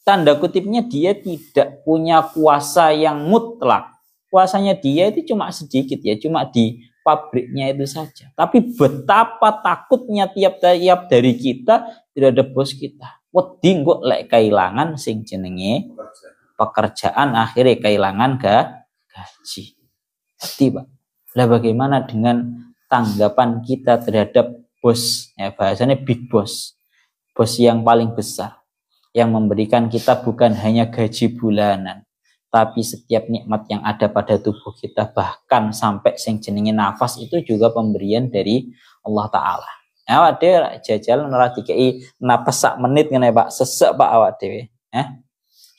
tanda kutipnya dia tidak punya kuasa yang mutlak. Kuasanya dia itu cuma sedikit ya, cuma di pabriknya itu saja. Tapi betapa takutnya tiap dari kita terhadap bos kita. Wedi kok lek kehilangan sing jenenge pekerjaan, akhirnya kehilangan gaji. Wedi Pak. Lah bagaimana dengan tanggapan kita terhadap bos? Ya bahasanya big boss. Bos yang paling besar, yang memberikan kita bukan hanya gaji bulanan, tapi setiap nikmat yang ada pada tubuh kita, bahkan sampai sing jenenge nafas itu juga pemberian dari Allah Ta'ala. Awak dhewe jajal ora dikei napas sak menit ngene Pak, sesek Pak awak dhewe.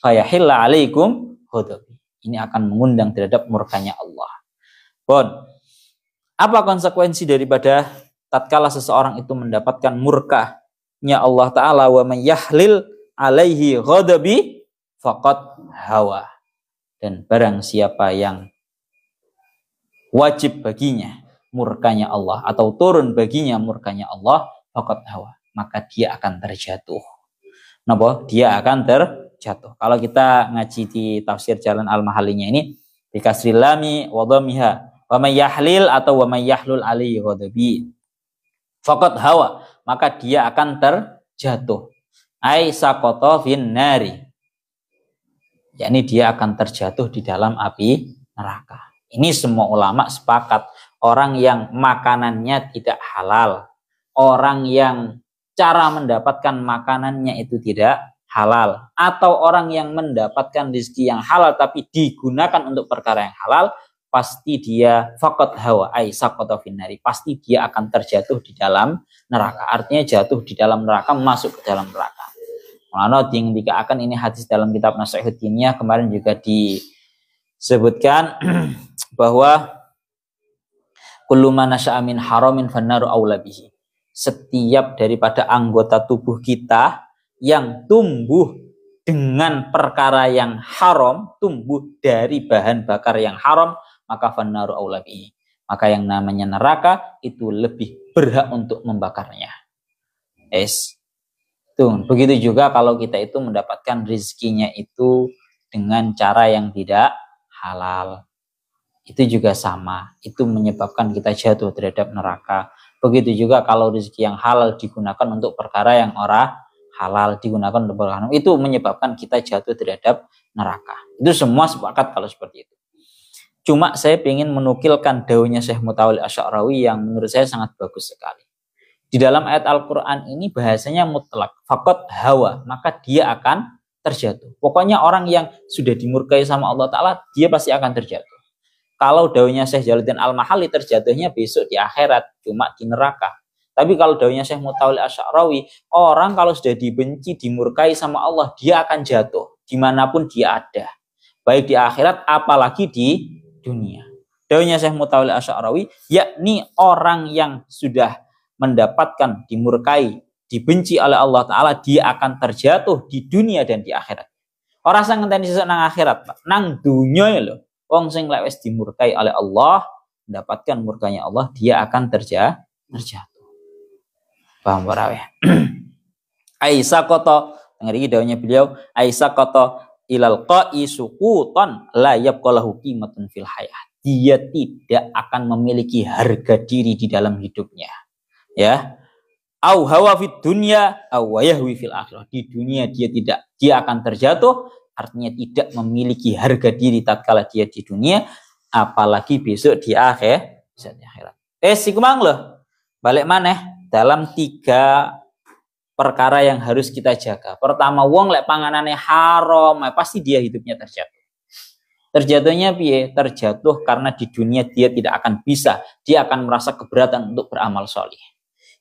Fayahilla alaikum ghadabi. Ini akan mengundang terhadap murkanya Allah. Bon. Apa konsekuensi daripada tatkala seseorang itu mendapatkan murkanya Allah Ta'ala, wa man yahlil alaihi ghadabi faqad hawa. Dan barang siapa yang wajib baginya murkanya Allah atau turun baginya murkanya Allah, faqad hawa, maka dia akan terjatuh. Napa? Dia akan terjatuh. Kalau kita ngaji di tafsir Jalan Al-Mahalinya ini, bi kasril lami wa dhammiha, wa may yahlil atau wa may yahlul alaihi ghadabi faqad hawa, maka dia akan terjatuh. Ai saqata fin nari, yakni dia akan terjatuh di dalam api neraka. Ini semua ulama sepakat, orang yang makanannya tidak halal, orang yang cara mendapatkan makanannya itu tidak halal, atau orang yang mendapatkan rezeki yang halal tapi digunakan untuk perkara yang halal, pasti dia faqad hawa ai saqata finnari, pasti dia akan terjatuh di dalam neraka. Artinya jatuh di dalam neraka, masuk ke dalam neraka. Mulane dikatakan ini hadis dalam kitab Nasihat Diniyah kemarin juga disebutkan bahwa kullu man nasha'a min haramin fannaru aula bihi. Setiap daripada anggota tubuh kita yang tumbuh dengan perkara yang haram, tumbuh dari bahan bakar yang haram, maka fannaru aula bihi, maka yang namanya neraka itu lebih berhak untuk membakarnya. Begitu juga kalau kita itu mendapatkan rezekinya itu dengan cara yang tidak halal, itu juga sama, itu menyebabkan kita jatuh terhadap neraka. Begitu juga kalau rezeki yang halal digunakan untuk perkara yang ora halal, digunakan untuk perkara itu menyebabkan kita jatuh terhadap neraka. Itu semua sepakat kalau seperti itu. Cuma saya ingin menukilkan daunnya Syekh Mutawalli Asy'arawi yang menurut saya sangat bagus sekali. Di dalam ayat Al-Quran ini bahasanya mutlak, faqad hawa, maka dia akan terjatuh. Pokoknya orang yang sudah dimurkai sama Allah Ta'ala, dia pasti akan terjatuh. Kalau daunnya Syekh Jalaluddin Al-Mahalli, terjatuhnya besok di akhirat, cuma di neraka. Tapi kalau daunnya Syekh Mutawalli Asy'arawi, orang kalau sudah dibenci, dimurkai sama Allah, dia akan jatuh dimanapun dia ada, baik di akhirat apalagi di dunia. Daunnya Syekh Mutawalli Asy'arawi, yakni orang yang sudah mendapatkan dimurkai, dibenci oleh Allah Ta'ala, dia akan terjatuh di dunia dan di akhirat. Orang sing ngenteni sesuk nang akhirat, Pak. Nang dunia ya lho. Wong sing lek wis dimurkai oleh Allah, mendapatkan murkanya Allah, dia akan terjatuh. Paham ora ya? Aisyah koto, ngeri daunnya beliau, Aisyah koto ilal qa'i suqutan la yabqalahu qimatun fil hayat. Dia tidak akan memiliki harga diri di dalam hidupnya. Ya, au hawa fid dunya au yahwi fil akhirah. Di dunia dia akan terjatuh, artinya tidak memiliki harga diri tatkala dia di dunia, apalagi besok di akhirat. Iku mang loh. Balik maneh dalam 3 perkara yang harus kita jaga. Pertama, wong lek panganane haram, pasti dia hidupnya terjatuh. Terjatuhnya piye? Terjatuh karena di dunia dia tidak akan bisa, dia akan merasa keberatan untuk beramal sholih.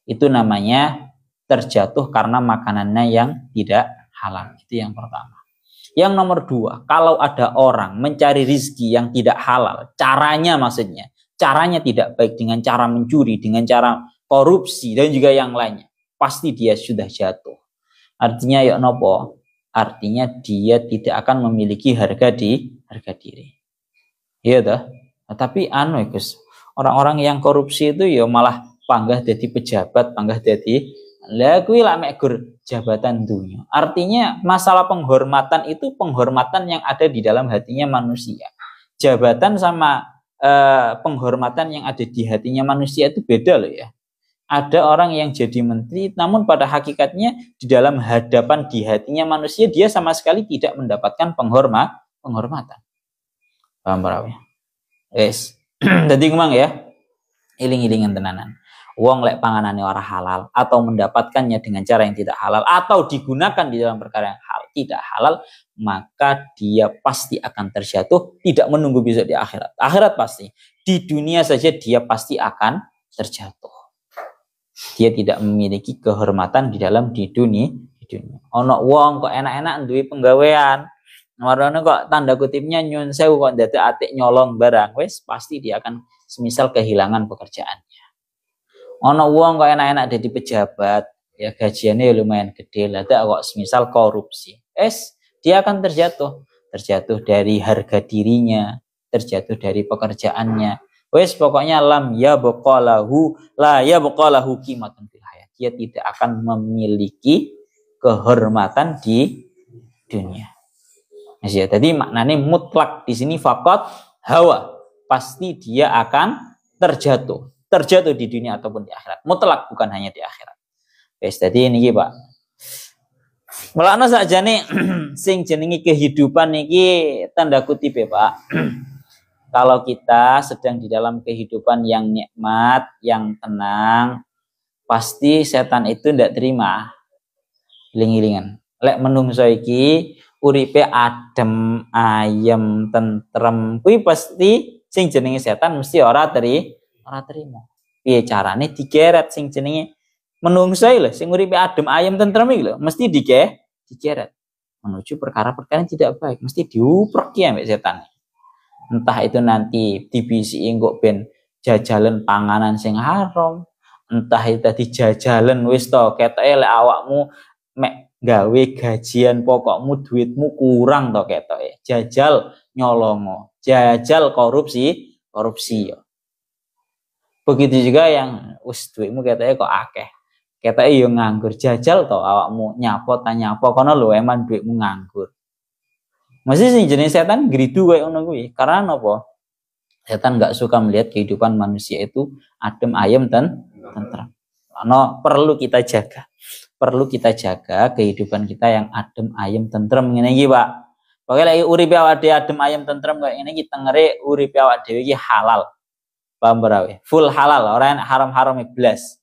Itu namanya terjatuh karena makanannya yang tidak halal. Itu yang pertama. Yang nomor 2, kalau ada orang mencari rizki yang tidak halal, caranya tidak baik, dengan cara mencuri, dengan cara korupsi dan juga yang lainnya, pasti dia sudah jatuh. Artinya ya nopo? Artinya dia tidak akan memiliki harga diri. Iya dah. Nah, tapi Gus, orang-orang yang korupsi itu ya malah panggah jadi pejabat, panggah jadi lah kuwi lak mek gur jabatan dunia. Artinya masalah penghormatan itu penghormatan yang ada di dalam hatinya manusia. Jabatan sama penghormatan yang ada di hatinya manusia itu beda loh ya. Ada orang yang jadi menteri, namun pada hakikatnya di dalam hadapan di hatinya manusia dia sama sekali tidak mendapatkan penghormatan. Paham berapa ya? Yes. Jadi ngomong ya, iling-ilingan tenanan. Wong lek panganane ora halal atau mendapatkannya dengan cara yang tidak halal atau digunakan di dalam perkara yang tidak halal, maka dia pasti akan terjatuh, tidak menunggu besok di akhirat. Akhirat pasti. Di dunia saja dia pasti akan terjatuh. Dia tidak memiliki kehormatan di dunia. Ono wong kok enak-enak duwe penggawean. Marane kok tanda kutipnya nyun sewu kok ndadak atik nyolong barang, wis pasti dia akan semisal kehilangan pekerjaannya. Ono wong kok enak-enak jadi pejabat, ya gajiannya lumayan gede, lah kok semisal korupsi. Dia akan terjatuh dari harga dirinya, terjatuh dari pekerjaannya. Wes pokoknya lam ya baqalahu la ya baqalahu qimatun fil hayat. Dia tidak akan memiliki kehormatan di dunia. Ya, jadi maknanya mutlak di sini faqat hawa. Pasti dia akan terjatuh di dunia ataupun di akhirat. Mutlak bukan hanya di akhirat. Wes jadi ini Pak. Mulane sakjane sing jenenge kehidupan niki tanda kutip ya Pak. Kalau kita sedang di dalam kehidupan yang nikmat, yang tenang, pasti setan itu ndak terima. Iling-ilingan. Lek menungso iki uripe adem, ayem, tentrem, kuwi pasti sing jenenge setan mesti ora terima. Piye carane digeret sing jenenge menungso lho, sing uripe adem, ayem, tentrem iki lho, mesti digeret menuju perkara-perkara yang tidak baik, mesti diupreki ambek setan. Entah itu nanti dibisiki engko ben jajalan panganan sing haram, entah itu tadi jajalan wis to ketoke lek awakmu mek gawe gajian pokokmu duitmu kurang to ketoke. Jajal nyolongo, jajal korupsi ya. Begitu juga yang wis duitmu ketoke kok akeh. Ketoke yo nganggur, jajal to awakmu nyapo kono lho emang duitmu nganggur. Masih sing jenis setan gridu kayak ngono kuwi. Karena apa? Setan enggak suka melihat kehidupan manusia itu adem ayem dan tenteram. Karena perlu kita jaga kehidupan kita yang adem ayem tentrem ngene iki, Pak. Pokoke lek uripe awake dhewe adem ayem tentrem kaya ngene iki tengere uripe awake dhewe iki halal. Paham ora? Full halal, ora haram-haram blas.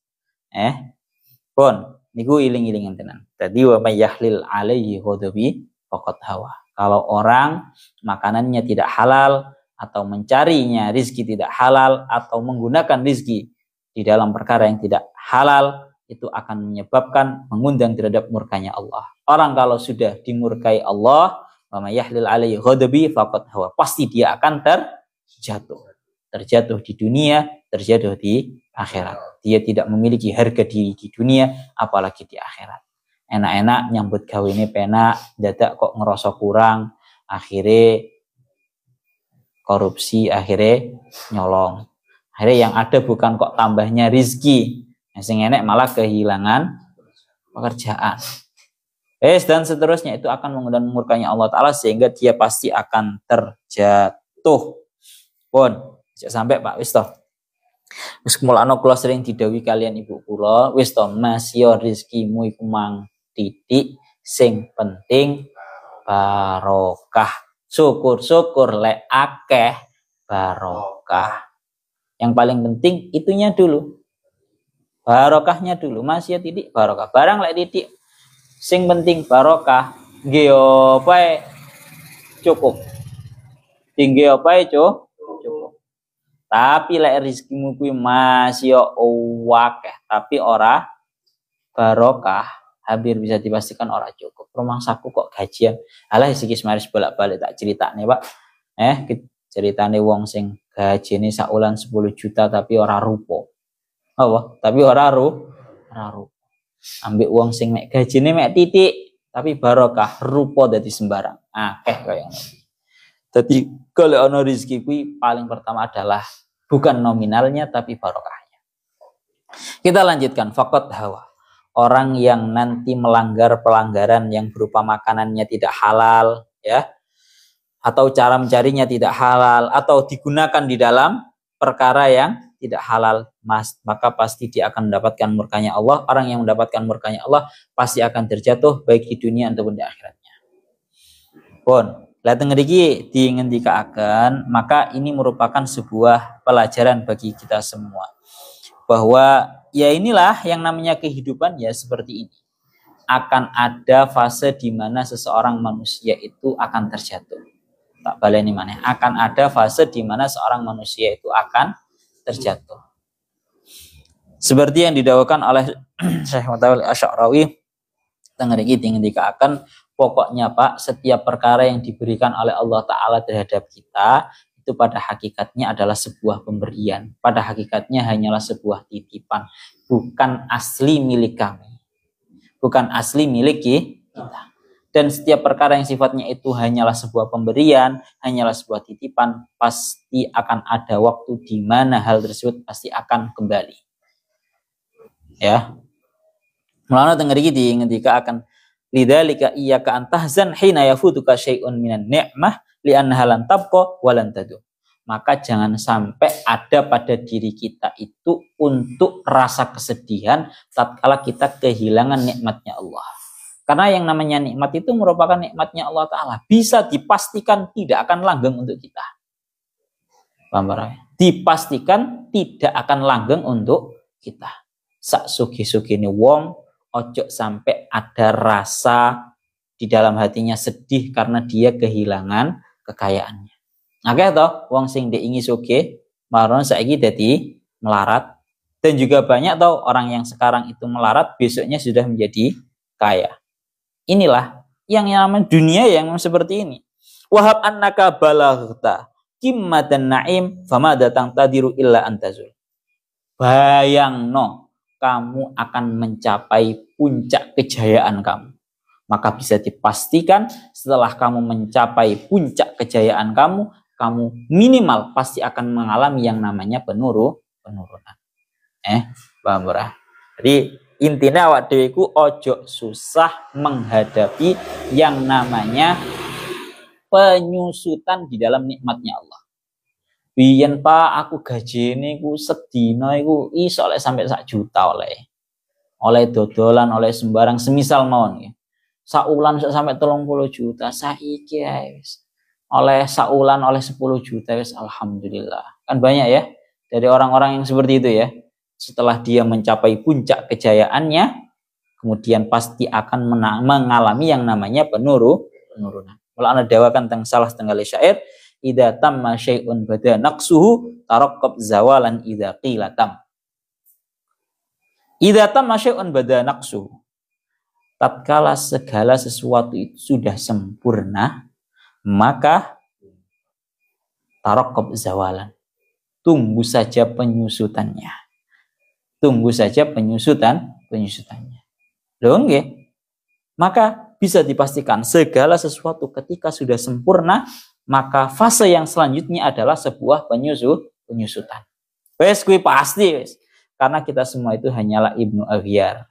Pun niku iling-ilingan tenan. Dadi wa may yahlil alaihi ghadabi faqad hawa. Kalau orang makanannya tidak halal atau mencarinya rizki tidak halal atau menggunakan rizki di dalam perkara yang tidak halal, itu akan menyebabkan mengundang terhadap murkanya Allah. Orang kalau sudah dimurkai Allah, wa may yahlil alaihi ghadabi faqad hawa, pasti dia akan terjatuh di dunia, terjatuh di akhirat. Dia tidak memiliki harga diri di dunia, apalagi di akhirat. Enak-enak nyambut gawe ini penak, dadak kok ngerasa kurang, akhirnya korupsi, akhirnya nyolong. Akhirnya yang ada bukan kok tambahnya rizki, yang enek malah kehilangan pekerjaan. Dan seterusnya itu akan mengundang murkanya Allah Ta'ala sehingga dia pasti akan terjatuh. Pun, sampai Pak Wisto. Wis mulane kula sering didhawuhi kalian ibu kula, wis to Mas yo rezekimu iku mang titik, sing penting barokah. Syukur-syukur lek akeh barokah. Yang paling penting itunya dulu. Barokahnya dulu, Mas ya titik barokah. Barang lek titik sing penting barokah, nggih opae cukup. Tinggi opae cukup. Tapi lek rezekimu kuwi masih akeh tapi ora barokah, hampir bisa dipastikan ora cukup. Rumangsaku kok gajian. Alah iki maris bolak-balik tak critakne, Pak. Ceritane wong sing gajine sak wulan 10 juta tapi ora rupo. Apa? Tapi ora rupo. Ambek wong sing mek gajine mek titik tapi barokah, rupo dadi sembarang. Akeh kaya ngono. Dadi kalau ana rezeki kuwi paling pertama adalah bukan nominalnya tapi barokahnya. Kita lanjutkan faqat hawa. Orang yang nanti melanggar pelanggaran yang berupa makanannya tidak halal, ya, atau cara mencarinya tidak halal, atau digunakan di dalam perkara yang tidak halal, maka pasti dia akan mendapatkan murkanya Allah. Orang yang mendapatkan murkanya Allah pasti akan terjatuh baik di dunia ataupun di akhiratnya. Pun, lihat ngeriki dingendikaaken, maka ini merupakan sebuah pelajaran bagi kita semua. Bahwa ya inilah yang namanya kehidupan ya seperti ini. Akan ada fase di mana seseorang manusia itu akan terjatuh. Tak baleni maneh. Akan ada fase di mana seorang manusia itu akan terjatuh. Seperti yang didakwakan oleh Syekh Mutawalli Asy'arawi tengriki dikatakan pokoknya Pak, setiap perkara yang diberikan oleh Allah Ta'ala terhadap kita itu pada hakikatnya adalah sebuah pemberian, pada hakikatnya hanyalah sebuah titipan, bukan asli milik kami, bukan asli milik kita. Dan setiap perkara yang sifatnya itu hanyalah sebuah pemberian, hanyalah sebuah titipan, pasti akan ada waktu di mana hal tersebut pasti akan kembali. Ya, mulanya tengeriki ngendika akan lidzalika iyyaka an tahzan hina yafutuka syai'un minan ni'mah li'annaha lan tabqa wa lan tadu. Maka jangan sampai ada pada diri kita itu untuk rasa kesedihan tatkala kita kehilangan nikmatnya Allah. Karena yang namanya nikmat itu merupakan nikmatnya Allah Ta'ala, bisa dipastikan tidak akan langgeng untuk kita. Paham? Dipastikan tidak akan langgeng untuk kita. Sak sugi-sugine wong ojo sampai ada rasa di dalam hatinya sedih karena dia kehilangan kekayaannya. Oke toh, wong sing diingi sugih maron saiki dadi melarat, dan juga banyak toh orang yang sekarang itu melarat besoknya sudah menjadi kaya. Inilah yang namanya dunia yang seperti ini. Wahab annaka balaghta kimmatan na'im fama datang tadiru illa antazul. Bayangno kamu akan mencapai puncak kejayaan kamu. Maka bisa dipastikan setelah kamu mencapai puncak kejayaan kamu, kamu minimal pasti akan mengalami yang namanya penurunan. Paham ora? Jadi intinya awak dhewe iku ojo susah menghadapi yang namanya penyusutan di dalam nikmatnya Allah. Biyen Pak, aku gajine iku sedina iku iso lek sampai 1 juta oleh dodolan, oleh sembarang semisal mawon nggih. Saulan sampai 30 juta, saiki ae wis. Oleh saulan oleh 10 juta wis alhamdulillah. Kan banyak ya dari orang-orang yang seperti itu ya. Setelah dia mencapai puncak kejayaannya, kemudian pasti akan mengalami yang namanya penurunan. Kalau Anda dawakan tentang salah setengah syair, idza tamma syai'un bada naqsuhu taraqqab zawalan idza qila tam. Idza tamma syai'un bada naqsuhu. Tatkala segala sesuatu itu sudah sempurna, maka taraqqab zawalan. Tunggu saja penyusutannya. Tunggu saja penyusutannya. Loh nggih? Maka bisa dipastikan segala sesuatu ketika sudah sempurna, maka fase yang selanjutnya adalah sebuah penyusutan. Wes kuwi pasti wes. Karena kita semua itu hanyalah ibnu aghyar.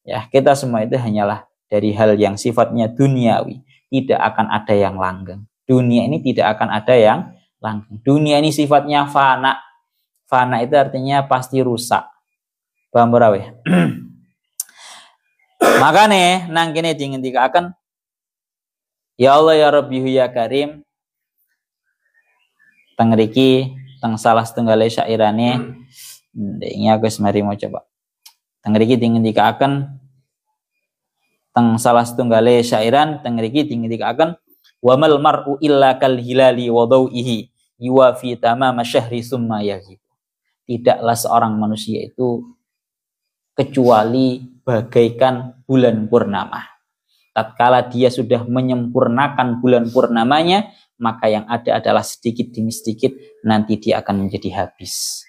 Ya, kita semua itu hanyalah dari hal yang sifatnya duniawi, tidak akan ada yang langgeng. Dunia ini tidak akan ada yang langgeng. Dunia ini sifatnya fana. Fana itu artinya pasti rusak. Paham ora weh? Makane nang kene dingendikaken ya Allah ya Rabbi ya Karim. Teng riki teng salah setunggal syairane ndeknya aku mari mau coba. Teng riki dingendikaken teng salah setunggal syairan teng riki dingendikaken wa mal mar'u illa kal hilali wa dawihi yuwafi tamama syahri summa yaghib. Tidaklah seorang manusia itu kecuali bagaikan bulan purnama. Tatkala dia sudah menyempurnakan bulan purnamanya, maka yang ada adalah sedikit demi sedikit nanti dia akan menjadi habis.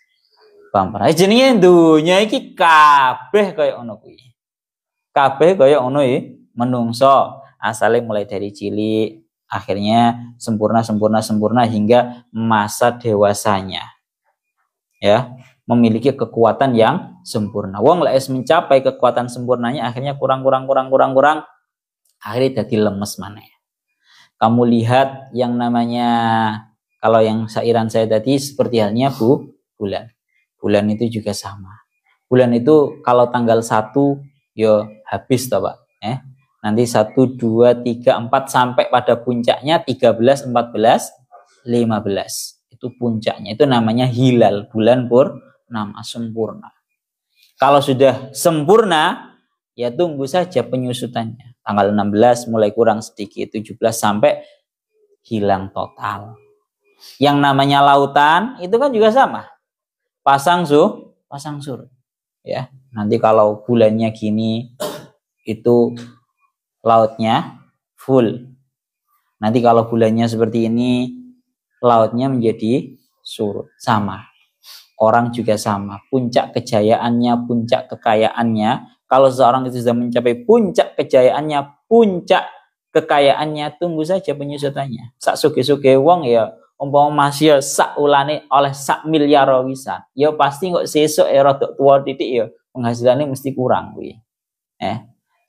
Paham? Jenenge dunya iki kabeh kaya ngono kuwi. Kabeh kaya ngono menungso, asale mulai dari cilik, akhirnya sempurna hingga masa dewasanya. Ya, memiliki kekuatan yang sempurna. Wong lek mencapai kekuatan sempurnanya akhirnya kurang akhirnya jadi lemes maneh. Kamu lihat yang namanya kalau yang syairan saya tadi seperti halnya bulan. Bulan itu juga sama. Bulan itu kalau tanggal 1 yo habis toh Pak. Nanti 1, 2, 3, 4 sampai pada puncaknya 13, 14, 15. Itu puncaknya. Itu namanya hilal, bulan purnama sempurna. Kalau sudah sempurna, ya tunggu saja penyusutannya. Tanggal 16 mulai kurang sedikit, 17 sampai hilang total. Yang namanya lautan itu kan juga sama. Pasang surut. ya. Nanti kalau bulannya gini itu lautnya full. Nanti kalau bulannya seperti ini lautnya menjadi surut. Sama. Orang juga sama. Puncak kejayaannya, puncak kekayaannya. Kalau seorang itu sudah mencapai puncak kejayaannya, puncak kekayaannya, tunggu saja penyusutannya. Sak suge-suge wong ya umpama masih sak ulane oleh sak miliar wisan. Ya pasti kok sesuk rada tuwa titik ya penghasilannya mesti kurang kuwi.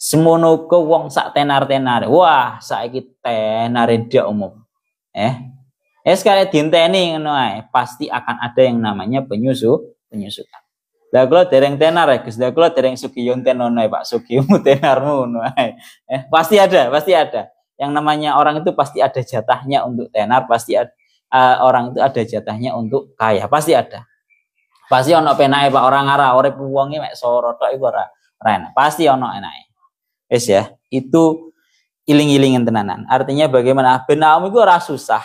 Semono ke wong sak tenar-tenar. Wah, saiki tenare ndak umum. Sekali dinteni ngono ae, pasti akan ada yang namanya penyusutan. Lah kula dereng tenar ya, Gus. Lah kula dereng sugiyon tenono Pak, sugimu tenarmu ngono ae. Pasti ada. Yang namanya orang itu pasti ada jatahnya untuk tenar, pasti ada, orang itu ada jatahnya untuk kaya, pasti ada. Pasti ono penake Pak, orang arah urip wonge mek soro tok iku ora enak. Pasti ono enake. Wis ya, itu iling-ilingen tenanan. Artinya bagaimana? Benaum itu ora susah.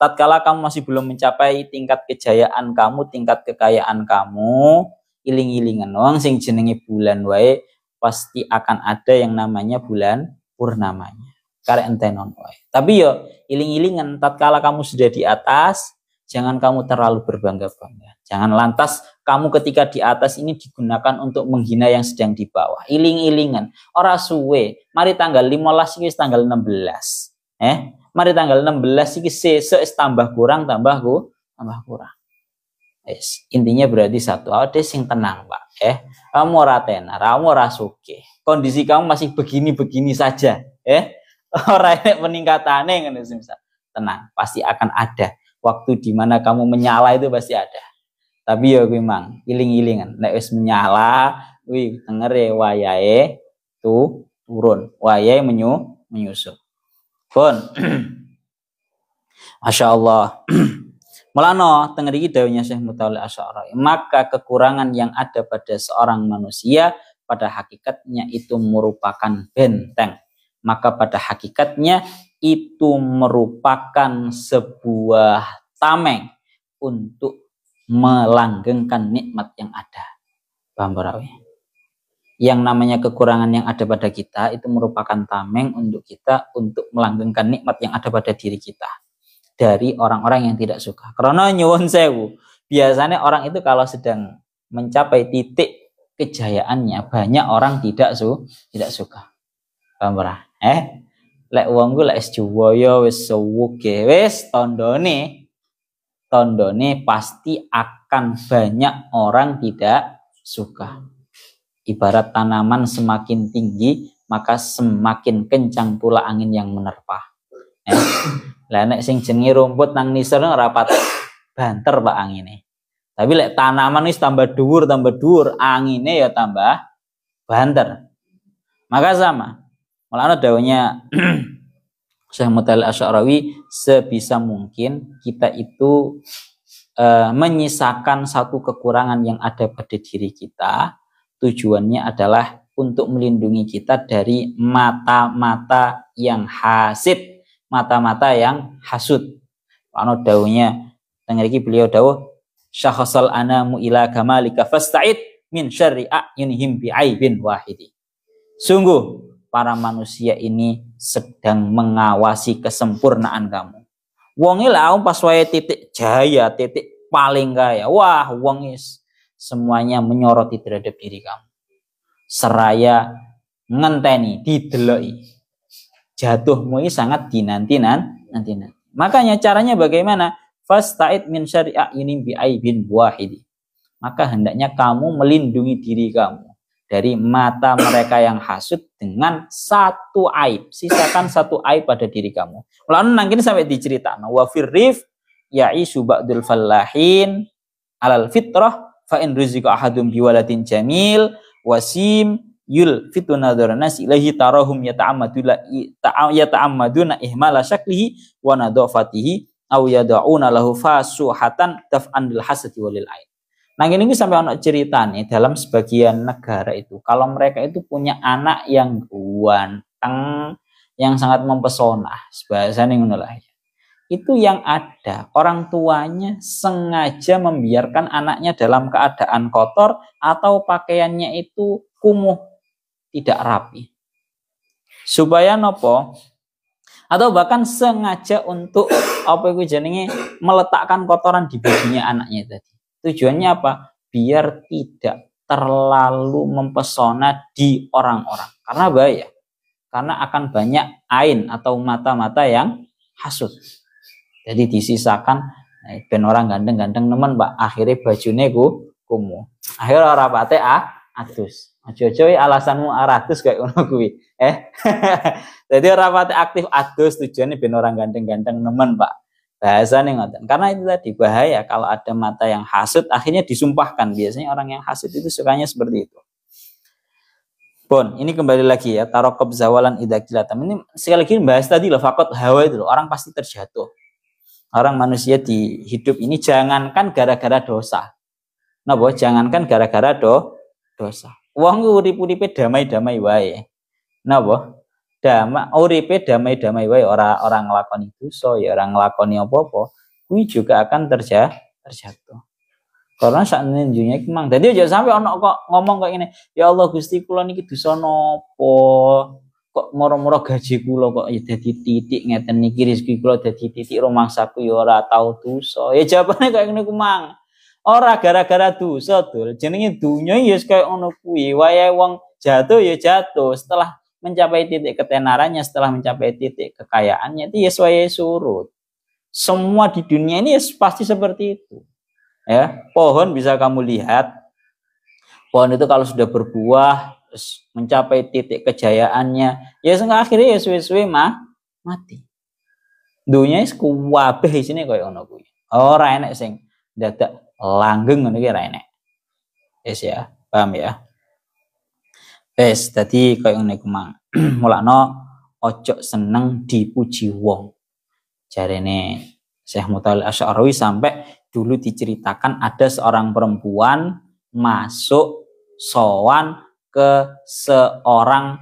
Tatkala kamu masih belum mencapai tingkat kejayaan kamu, tingkat kekayaan kamu, iling-ilingan wong sing jenenge bulan wae pasti akan ada yang namanya bulan purnamanya. Karek entenon wae. Tapi yo iling-ilingan tatkala kamu sudah di atas, jangan kamu terlalu berbangga-bangga. Jangan lantas kamu ketika di atas ini digunakan untuk menghina yang sedang di bawah. Iling-ilingan. Ora suwe. Mari tanggal 15 iki tanggal 16. Mari tanggal 16 iki sesuk tambah kurang. Intinya berarti satu. Awake sing tenang, Pak. Kamu ora tenar, kamu ora sugih. Kondisi kamu masih begini-begini saja. Ora enek peningkatane ngono semisal. Tenang, pasti akan ada waktu di mana kamu menyala, itu pasti ada. Tapi ya kuwi mang iling-ilingan nek wis menyala kuwi tengere wayahe turun, wayahe menyusut. Pun Masya Allah. Mulano tengeri iki dawuhnya Syekh Mutawalli Asy'ari, maka kekurangan yang ada pada seorang manusia pada hakikatnya itu merupakan benteng. Maka pada hakikatnya itu merupakan sebuah tameng untuk melanggengkan nikmat yang ada. Paham barawi? Yang namanya kekurangan yang ada pada kita itu merupakan tameng untuk kita untuk melanggengkan nikmat yang ada pada diri kita dari orang-orang yang tidak suka. Karena nyuwun sewu, biasanya orang itu kalau sedang mencapai titik kejayaannya banyak orang tidak suka. Paham barawi? Lek wong ku lek juwaya wis suwuge wis tandane pasti akan banyak orang tidak suka. Ibarat tanaman semakin tinggi, maka semakin kencang pula angin yang menerpa. Lah nek sing jenenge rumput nang nisor ora patek banter Pak angine. Tapi lek tanaman wis tambah dhuwur, angine ya tambah banter. Maka sama. Mulane dawuhnya Syekh Mutawalli Asy'ari, sebisa mungkin kita itu menyisakan satu kekurangan yang ada pada diri kita. Tujuannya adalah untuk melindungi kita dari mata-mata yang hasid, mata-mata yang hasud. Ana dawuhnya tengah iki beliau dawuh, syakhsal anamu ila kamalika fasta'id min syarri a'yunihim bi'aibin wahidi. Sungguh para manusia ini sedang mengawasi kesempurnaan kamu. Wong iki lha pas wae titik jaya, titik paling kaya. Wah, wong semuanya menyoroti terhadap diri kamu. Seraya ngenteni, dideloki. Jatuhmu ini sangat nanti. Makanya caranya bagaimana? Fasta'id min syarri a'yunin bi'aibin wahidi. Maka hendaknya kamu melindungi diri kamu dari mata mereka yang hasud dengan satu aib. Sisakan satu aib pada diri kamu. Lalu nangkin sampai diceritakan. Wa firrif ya'ishu ba'dul fallahin alal fitrah fa in rizqa ahadum biwaladin jamil wasim yul fituna daranas ilahi tarahum yata'ammaduna ihmala syaklihi wa nadafatihi aw yad'una lahu fasuhatan daf'an lil hasadi walil aib. Nah ini sampai anak cerita nih dalam sebagian negara itu kalau mereka itu punya anak yang ganteng, yang sangat mempesona, bahasanya ngono lah. itu yang ada orang tuanya sengaja membiarkan anaknya dalam keadaan kotor atau pakaiannya itu kumuh, tidak rapi. Supaya nopo? Atau bahkan sengaja untuk apa itu jenenge meletakkan kotoran di bajunya anaknya tadi. Tujuannya apa? Biar tidak terlalu mempesona di orang-orang. Karena bahaya. Karena akan banyak ain atau mata-mata yang hasud. Jadi disisakan ben orang ganteng-ganteng nemen Pak, akhirnya bajune kumuh. Akhirnya ora pate adus. Aja-aja alasanmu aratus kayak ngono kuwi. Jadi ora pate aktif adus tujuannya ben orang ganteng-ganteng nemen Pak. Bahasane ngoten. Karena itu tadi bahaya kalau ada mata yang hasud akhirnya disumpahkan. Biasanya orang yang hasud itu sukanya seperti itu. Bon, ini kembali lagi ya, tarokob zawalan idakilatam. Ini sekali lagi bahas tadi loh, fakot hawa itu loh, orang pasti terjatuh. Orang manusia di hidup ini jangankan gara-gara dosa. Nah, boh, jangankan gara-gara dosa. Wong urip-uripe damai-damai wae. Nah, boh, uripe damai-damai wae, orang nglakoni dosa, ya orang nglakoni apa-apa, kuwi juga akan terjatuh. Karena saat ninjunya iki mang. Dadi aja sampai ono kok ngomong kayak gini, ya Allah Gusti kula niki dosa napa? Kok moro-moro gaji kula kok ya dadi titik ngeten niki rezeki kula dadi titik rumangsaku ya ora tau dosa. Ya jawabane kayak ngene ku mang. Ora gara-gara dosa dul. Jenenge dunya ya kayak ngono kuwi. Wayahe wong jatuh ya jatuh. Setelah mencapai titik ketenarannya, setelah mencapai titik kekayaannya itu ya wayahe surut. Semua di dunia ini ya pasti seperti itu. Ya, pohon bisa kamu lihat. Pohon itu kalau sudah berbuah mencapai titik kejayaannya, ya akhirnya ya suwe-suwe mati. Dunia is kuwabeh isine koyo ngono kuwi. Ora enek sing dadak langgeng ngono iki ora enek. Wis ya, paham ya. Wis dadi koyo ngene ku mang. Mulakno ojo seneng dipuji wong. Jarene Syekh Mutawalli Asy'arawi sampai dulu diceritakan ada seorang perempuan masuk sowan ke seorang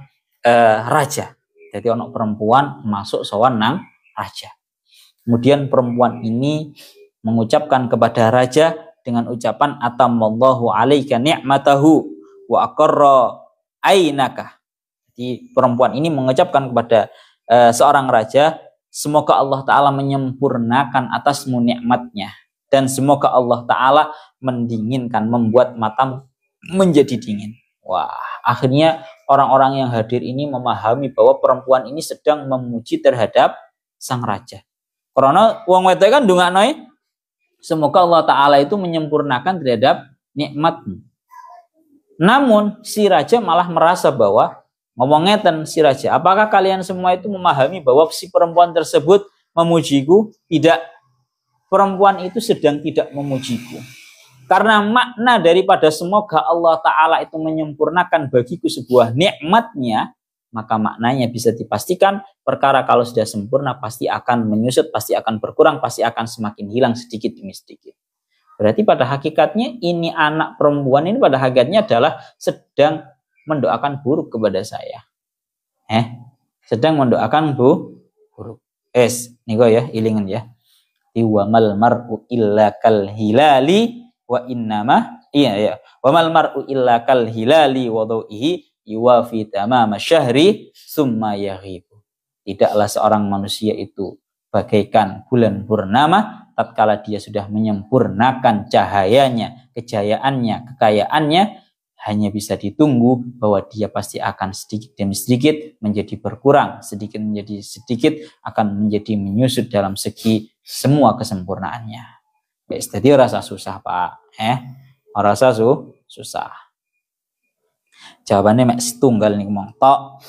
raja. Jadi ono perempuan masuk sowan nang raja. Kemudian perempuan ini mengucapkan kepada raja dengan ucapan atamallahu alaika ni'matahu wa aqarra ainaka. Jadi perempuan ini mengucapkan kepada seorang raja, semoga Allah Ta'ala menyempurnakan atasmu nikmatnya dan semoga Allah Ta'ala mendinginkan, membuat matamu menjadi dingin. Wah, akhirnya orang-orang yang hadir ini memahami bahwa perempuan ini sedang memuji terhadap sang raja. Karena wong wedok kan ndongakno semoga Allah Ta'ala itu menyempurnakan terhadap nikmatmu. Namun si raja malah merasa bahwa ngomong ngeten si raja, apakah kalian semua itu memahami bahwa si perempuan tersebut memujiku? Tidak, perempuan itu sedang tidak memujiku. Karena makna daripada semoga Allah Ta'ala itu menyempurnakan bagiku sebuah nikmatnya, maka maknanya bisa dipastikan perkara kalau sudah sempurna pasti akan menyusut, pasti akan berkurang, pasti akan semakin hilang sedikit demi sedikit. Berarti pada hakikatnya ini anak perempuan ini pada hakikatnya adalah sedang mendoakan buruk kepada saya. Sedang mendoakan buruk. Niku ya, ilingan ya. Wa mal mar'u illa kal hilali wa innama wa mal mar'u illa kal hilali wa dawihi yuwafi tamama syahri summa yaghibu. Tidaklah seorang manusia itu bagaikan bulan purnama tatkala dia sudah menyempurnakan cahayanya, kejayaannya, kekayaannya, hanya bisa ditunggu bahwa dia pasti akan sedikit demi sedikit menjadi berkurang, sedikit menjadi sedikit akan menjadi menyusut dalam segi semua kesempurnaannya. Jadi rasa susah Pak, rasa susah. Jawabannya mek setunggal nih ngomong tok.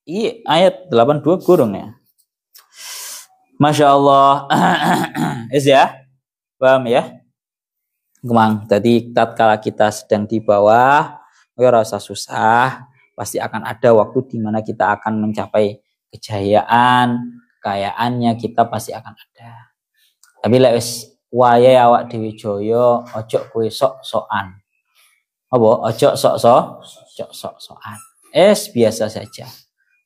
Iya ayat 82 gurung ya. Masya Allah. Ya, paham ya? Gemang, tadi tatkala kita sedang di bawah, rasa susah, pasti akan ada waktu di mana kita akan mencapai kejayaan, kekayaannya kita pasti akan ada. Tapi lek wis wayahe awak dhewe jaya, ojo kowe sok-sokan. Apa? Ojo sok-sokan. Biasa saja.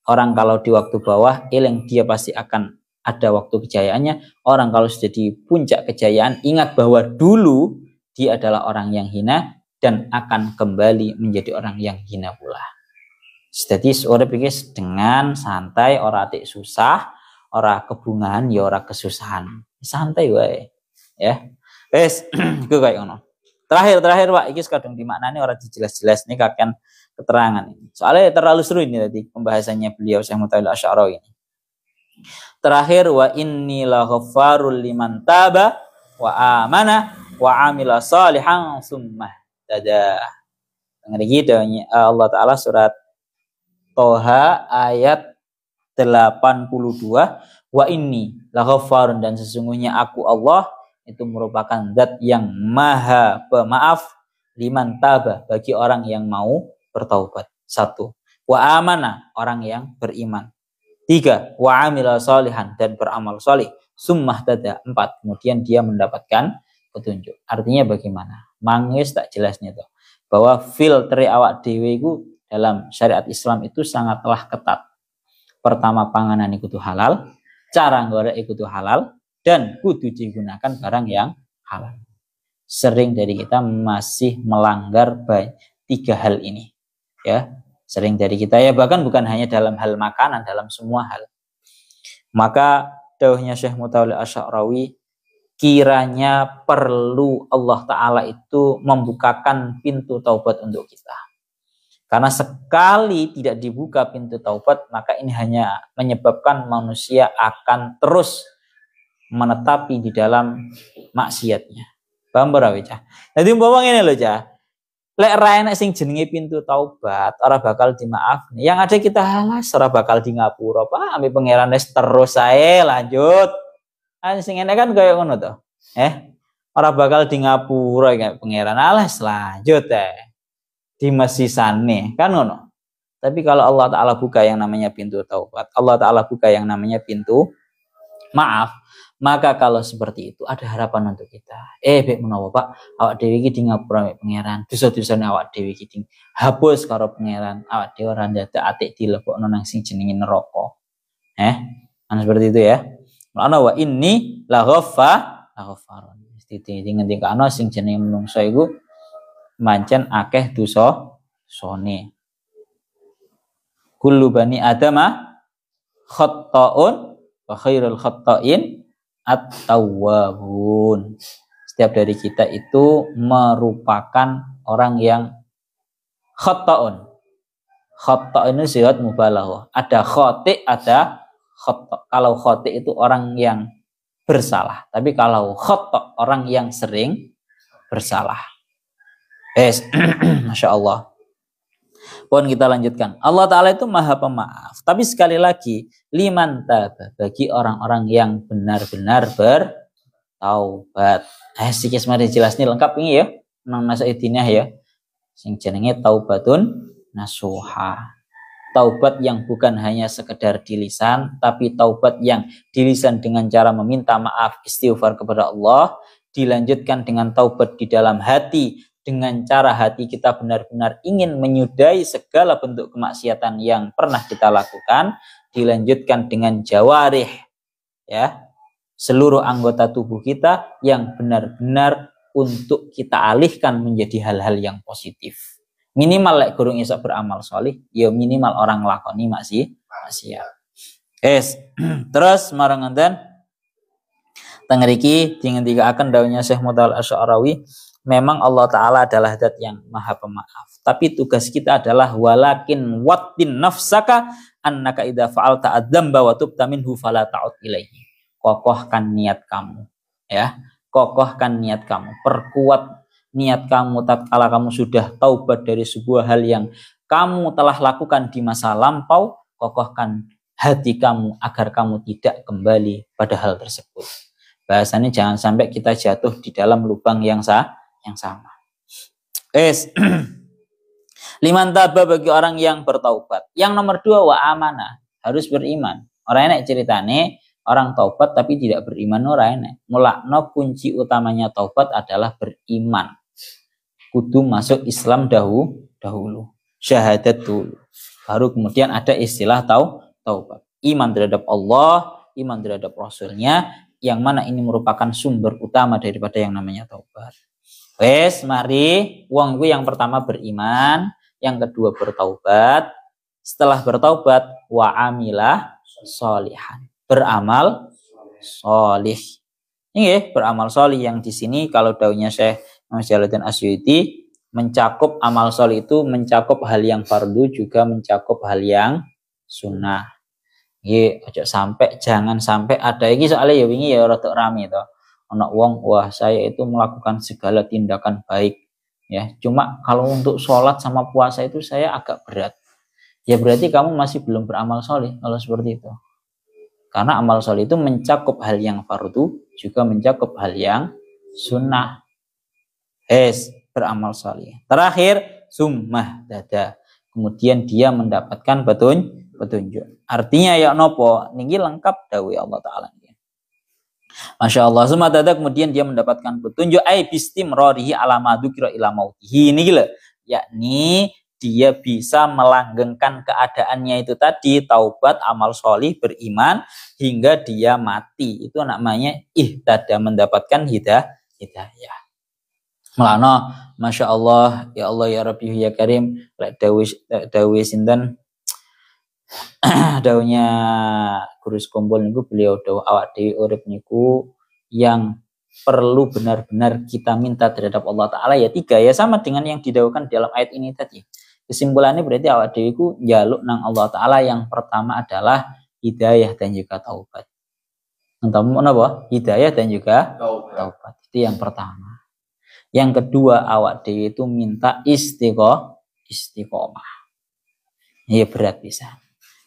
Orang kalau di waktu bawah, dia pasti akan ada waktu kejayaannya. Orang kalau sudah di puncak kejayaan, ingat bahwa dulu dia adalah orang yang hina dan akan kembali menjadi orang yang hina pula. Jadi urip iki dengan santai, ora atik susah, ora kebungahan ya ora kesusahan. Santai wae. Ya. Wes, iku kaya ngono. Terakhir Pak, iki kadang dimaknani ora dijelas-jelas nih kakean keterangan ini. Soalnya terlalu seru ini tadi pembahasannya beliau Syekh Mutawalli Asy'arawi ini. Terakhir wa inni la ghaffarul liman taba wa amana wa amila salihan summah tada. Ngeri dawuhnya Allah Taala surat Toha ayat 82, wa inni la ghaffarun, dan sesungguhnya aku Allah itu merupakan zat yang maha pemaaf liman taba, bagi orang yang mau bertaubat. 1. Wa amana, orang yang beriman. 3. Wa amila salihan, dan beramal salih. Summah tada. 4. Kemudian dia mendapatkan petunjuk. Artinya bagaimana? Mangis tak jelasnya tuh. Bahwa filter awak dewe itu dalam syariat Islam itu sangatlah ketat. Pertama, panganan itu halal, cara ngorek itu halal, dan kudu digunakan barang yang halal. Sering dari kita masih melanggar 3 hal ini. Ya, sering dari kita, ya bahkan bukan hanya dalam hal makanan, dalam semua hal. Maka dawuhnya Syekh Mutawalli Asy'arawi, kiranya perlu Allah Ta'ala itu membukakan pintu taubat untuk kita. Karena sekali tidak dibuka pintu taubat, maka ini hanya menyebabkan manusia akan terus menetapi di dalam maksiatnya. Paham ora Cah? Dadi umpama ngene lho Cah. Lek ra enek sing jenenge pintu taubat, ora bakal dimaaf. Yang ada kita halas, ora bakal di ngapura. Pak, ambil pangeran wis terus ae lanjut. Sing enek kan kaya ngono to. Ora bakal di ngapura kayak pangeran, alas lanjut di mesisane kan ngono. Tapi kalau Allah Ta'ala buka yang namanya pintu taubat, Allah Ta'ala buka yang namanya pintu maaf, maka kalau seperti itu ada harapan untuk kita. Bek menawa Pak, awak dhewe iki di ngapura mek pangeran. Dosa-dosane awak dhewe iki hapus karo pangeran. Awak dhewe ora ndadak atik dilebokno nang sing jenenge neraka. Ana seperti itu ya. Ana wa inni la ghaffarun. Dadi ngendikane sing jenenge menungso iku mancen akeh dosa sone. Kullu bani adama khata'un wa khairul khata'in at-tawwabun. Setiap dari kita itu merupakan orang yang khata'un. Khata' ini sigat mubalaghah. Ada khati', ada khata'. Kalau khati' itu orang yang bersalah, tapi kalau khata' orang yang sering bersalah. Masya Allah. Pun kita lanjutkan. Allah Ta'ala itu maha pemaaf. Tapi sekali lagi, liman taba, bagi orang-orang yang benar-benar bertaubat. Sikis mari jelas nih lengkap ini ya. Nang masa idinah ya. Sing jenenge taubatun nasuha. Taubat yang bukan hanya sekedar di lisan, tapi taubat yang di lisan dengan cara meminta maaf, istighfar kepada Allah. Dilanjutkan dengan taubat di dalam hati, dengan cara hati kita benar-benar ingin menyudahi segala bentuk kemaksiatan yang pernah kita lakukan. Dilanjutkan dengan jawarih, ya, seluruh anggota tubuh kita yang benar-benar untuk kita alihkan menjadi hal-hal yang positif. Minimal lek gurung iso beramal solih, ya minimal orang lakoni maksiat. Terus marang ngenten teng mriki dingendikaken dawuhnya Syekh Mutawalli Asy'arawi, memang Allah Ta'ala adalah zat yang maha pemaaf. Tapi tugas kita adalah walakin wattin nafsaka annaka idza fa'alta adzamba wa tubta minhu fala ta'ud ilaihi. Kokohkan niat kamu, ya. Kokohkan niat kamu, perkuat niat kamu tatkala kamu sudah taubat dari sebuah hal yang kamu telah lakukan di masa lampau. Kokohkan hati kamu agar kamu tidak kembali pada hal tersebut. Bahasanya jangan sampai kita jatuh di dalam lubang yang sama. Liman taba, bagi orang yang bertaubat. Yang nomor 2, wa amanah, harus beriman. Orang enak ceritane orang taubat tapi tidak beriman, orang enak. Mulakno kunci utamanya taubat adalah beriman. Kudu masuk Islam dahulu. Syahadat dulu. Baru kemudian ada istilah taubat. Iman terhadap Allah, iman terhadap Rasulnya, yang mana ini merupakan sumber utama daripada yang namanya taubat. Wes, mari wong itu yang pertama beriman, yang kedua bertaubat. Setelah bertaubat, wa amilah sholihan, beramal sholih. Ini beramal sholih yang di sini kalau daunnya Syekh Muhammad Jalaluddin Asyuti mencakup amal sholih itu mencakup hal yang fardu juga mencakup hal yang sunnah. Jangan sampai ada iki soalnya ya wingi ya rada rame to. Ana wong wah saya itu melakukan segala tindakan baik ya. Cuma kalau untuk sholat sama puasa itu saya agak berat. Ya berarti kamu masih belum beramal sholih kalau seperti itu. Karena amal sholih itu mencakup hal yang fardu juga mencakup hal yang sunnah. Beramal sholih. Terakhir summah dada. Kemudian dia mendapatkan petunjuk. Artinya ya nopo niki lengkap dawuh Allah taala. Masya Allah. Summa dada kemudian dia mendapatkan petunjuk ai bistimrarihi ala ma dzukira ila mautihi. Niki lho, yakni dia bisa melanggengkan keadaannya itu tadi, taubat, amal sholih, beriman hingga dia mati. Itu namanya ihtada, mendapatkan hidayah. Melano, Masya Allah, ya Allah ya Rabbi ya Karim, lek dawi sinten daunya Guru Skombol niku beliau dawuh awak dhewe urip niku yang perlu benar-benar kita minta terhadap Allah Ta'ala ya 3 ya, sama dengan yang didawuhkan dalam ayat ini tadi. Kesimpulannya berarti awak dhewe iku njaluk nang Allah Ta'ala yang pertama adalah hidayah dan juga taubat. Entahmu apa? Hidayah dan juga taubat. Itu yang pertama. Yang kedua awak dhewe itu minta istiqomah. Iya berat bisa.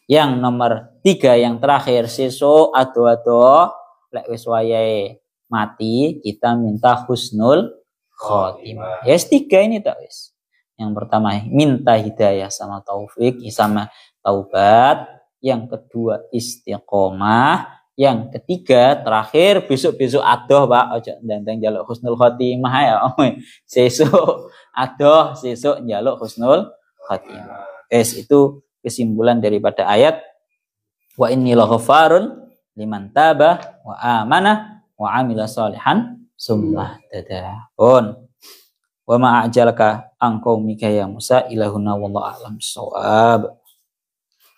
Yang nomor 3 yang terakhir sesuk ado-ado lek wis wayahe mati kita minta husnul khotimah. Ya 3 ini tak wis. Yang pertama minta hidayah sama taufik sama taubat, yang kedua istiqomah, yang ketiga terakhir besok-besok adoh Pak, ojo ndang njaluk husnul khotimah ya. Sesuk adoh, sesuk njaluk husnul khotimah. Itu kesimpulan daripada ayat wa inni laghaffarun liman taba wa amana wa amila sholihan summa tadabun wa ma ajalaka an qaumika ya Musa ilahuna wallahu a'lam bissawab.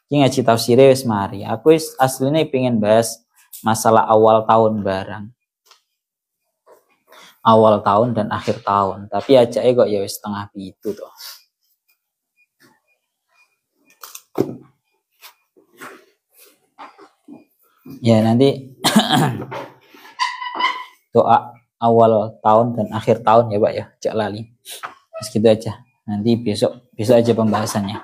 Iki ngaji tafsire wis mari. Aku wis asline pengen bahas masalah awal tahun barang. Awal tahun dan akhir tahun, tapi ajake kok ya wis setengah itu toh. Ya nanti doa awal tahun dan akhir tahun ya Pak ya, cak lali. Segitu aja. Nanti besok aja pembahasannya.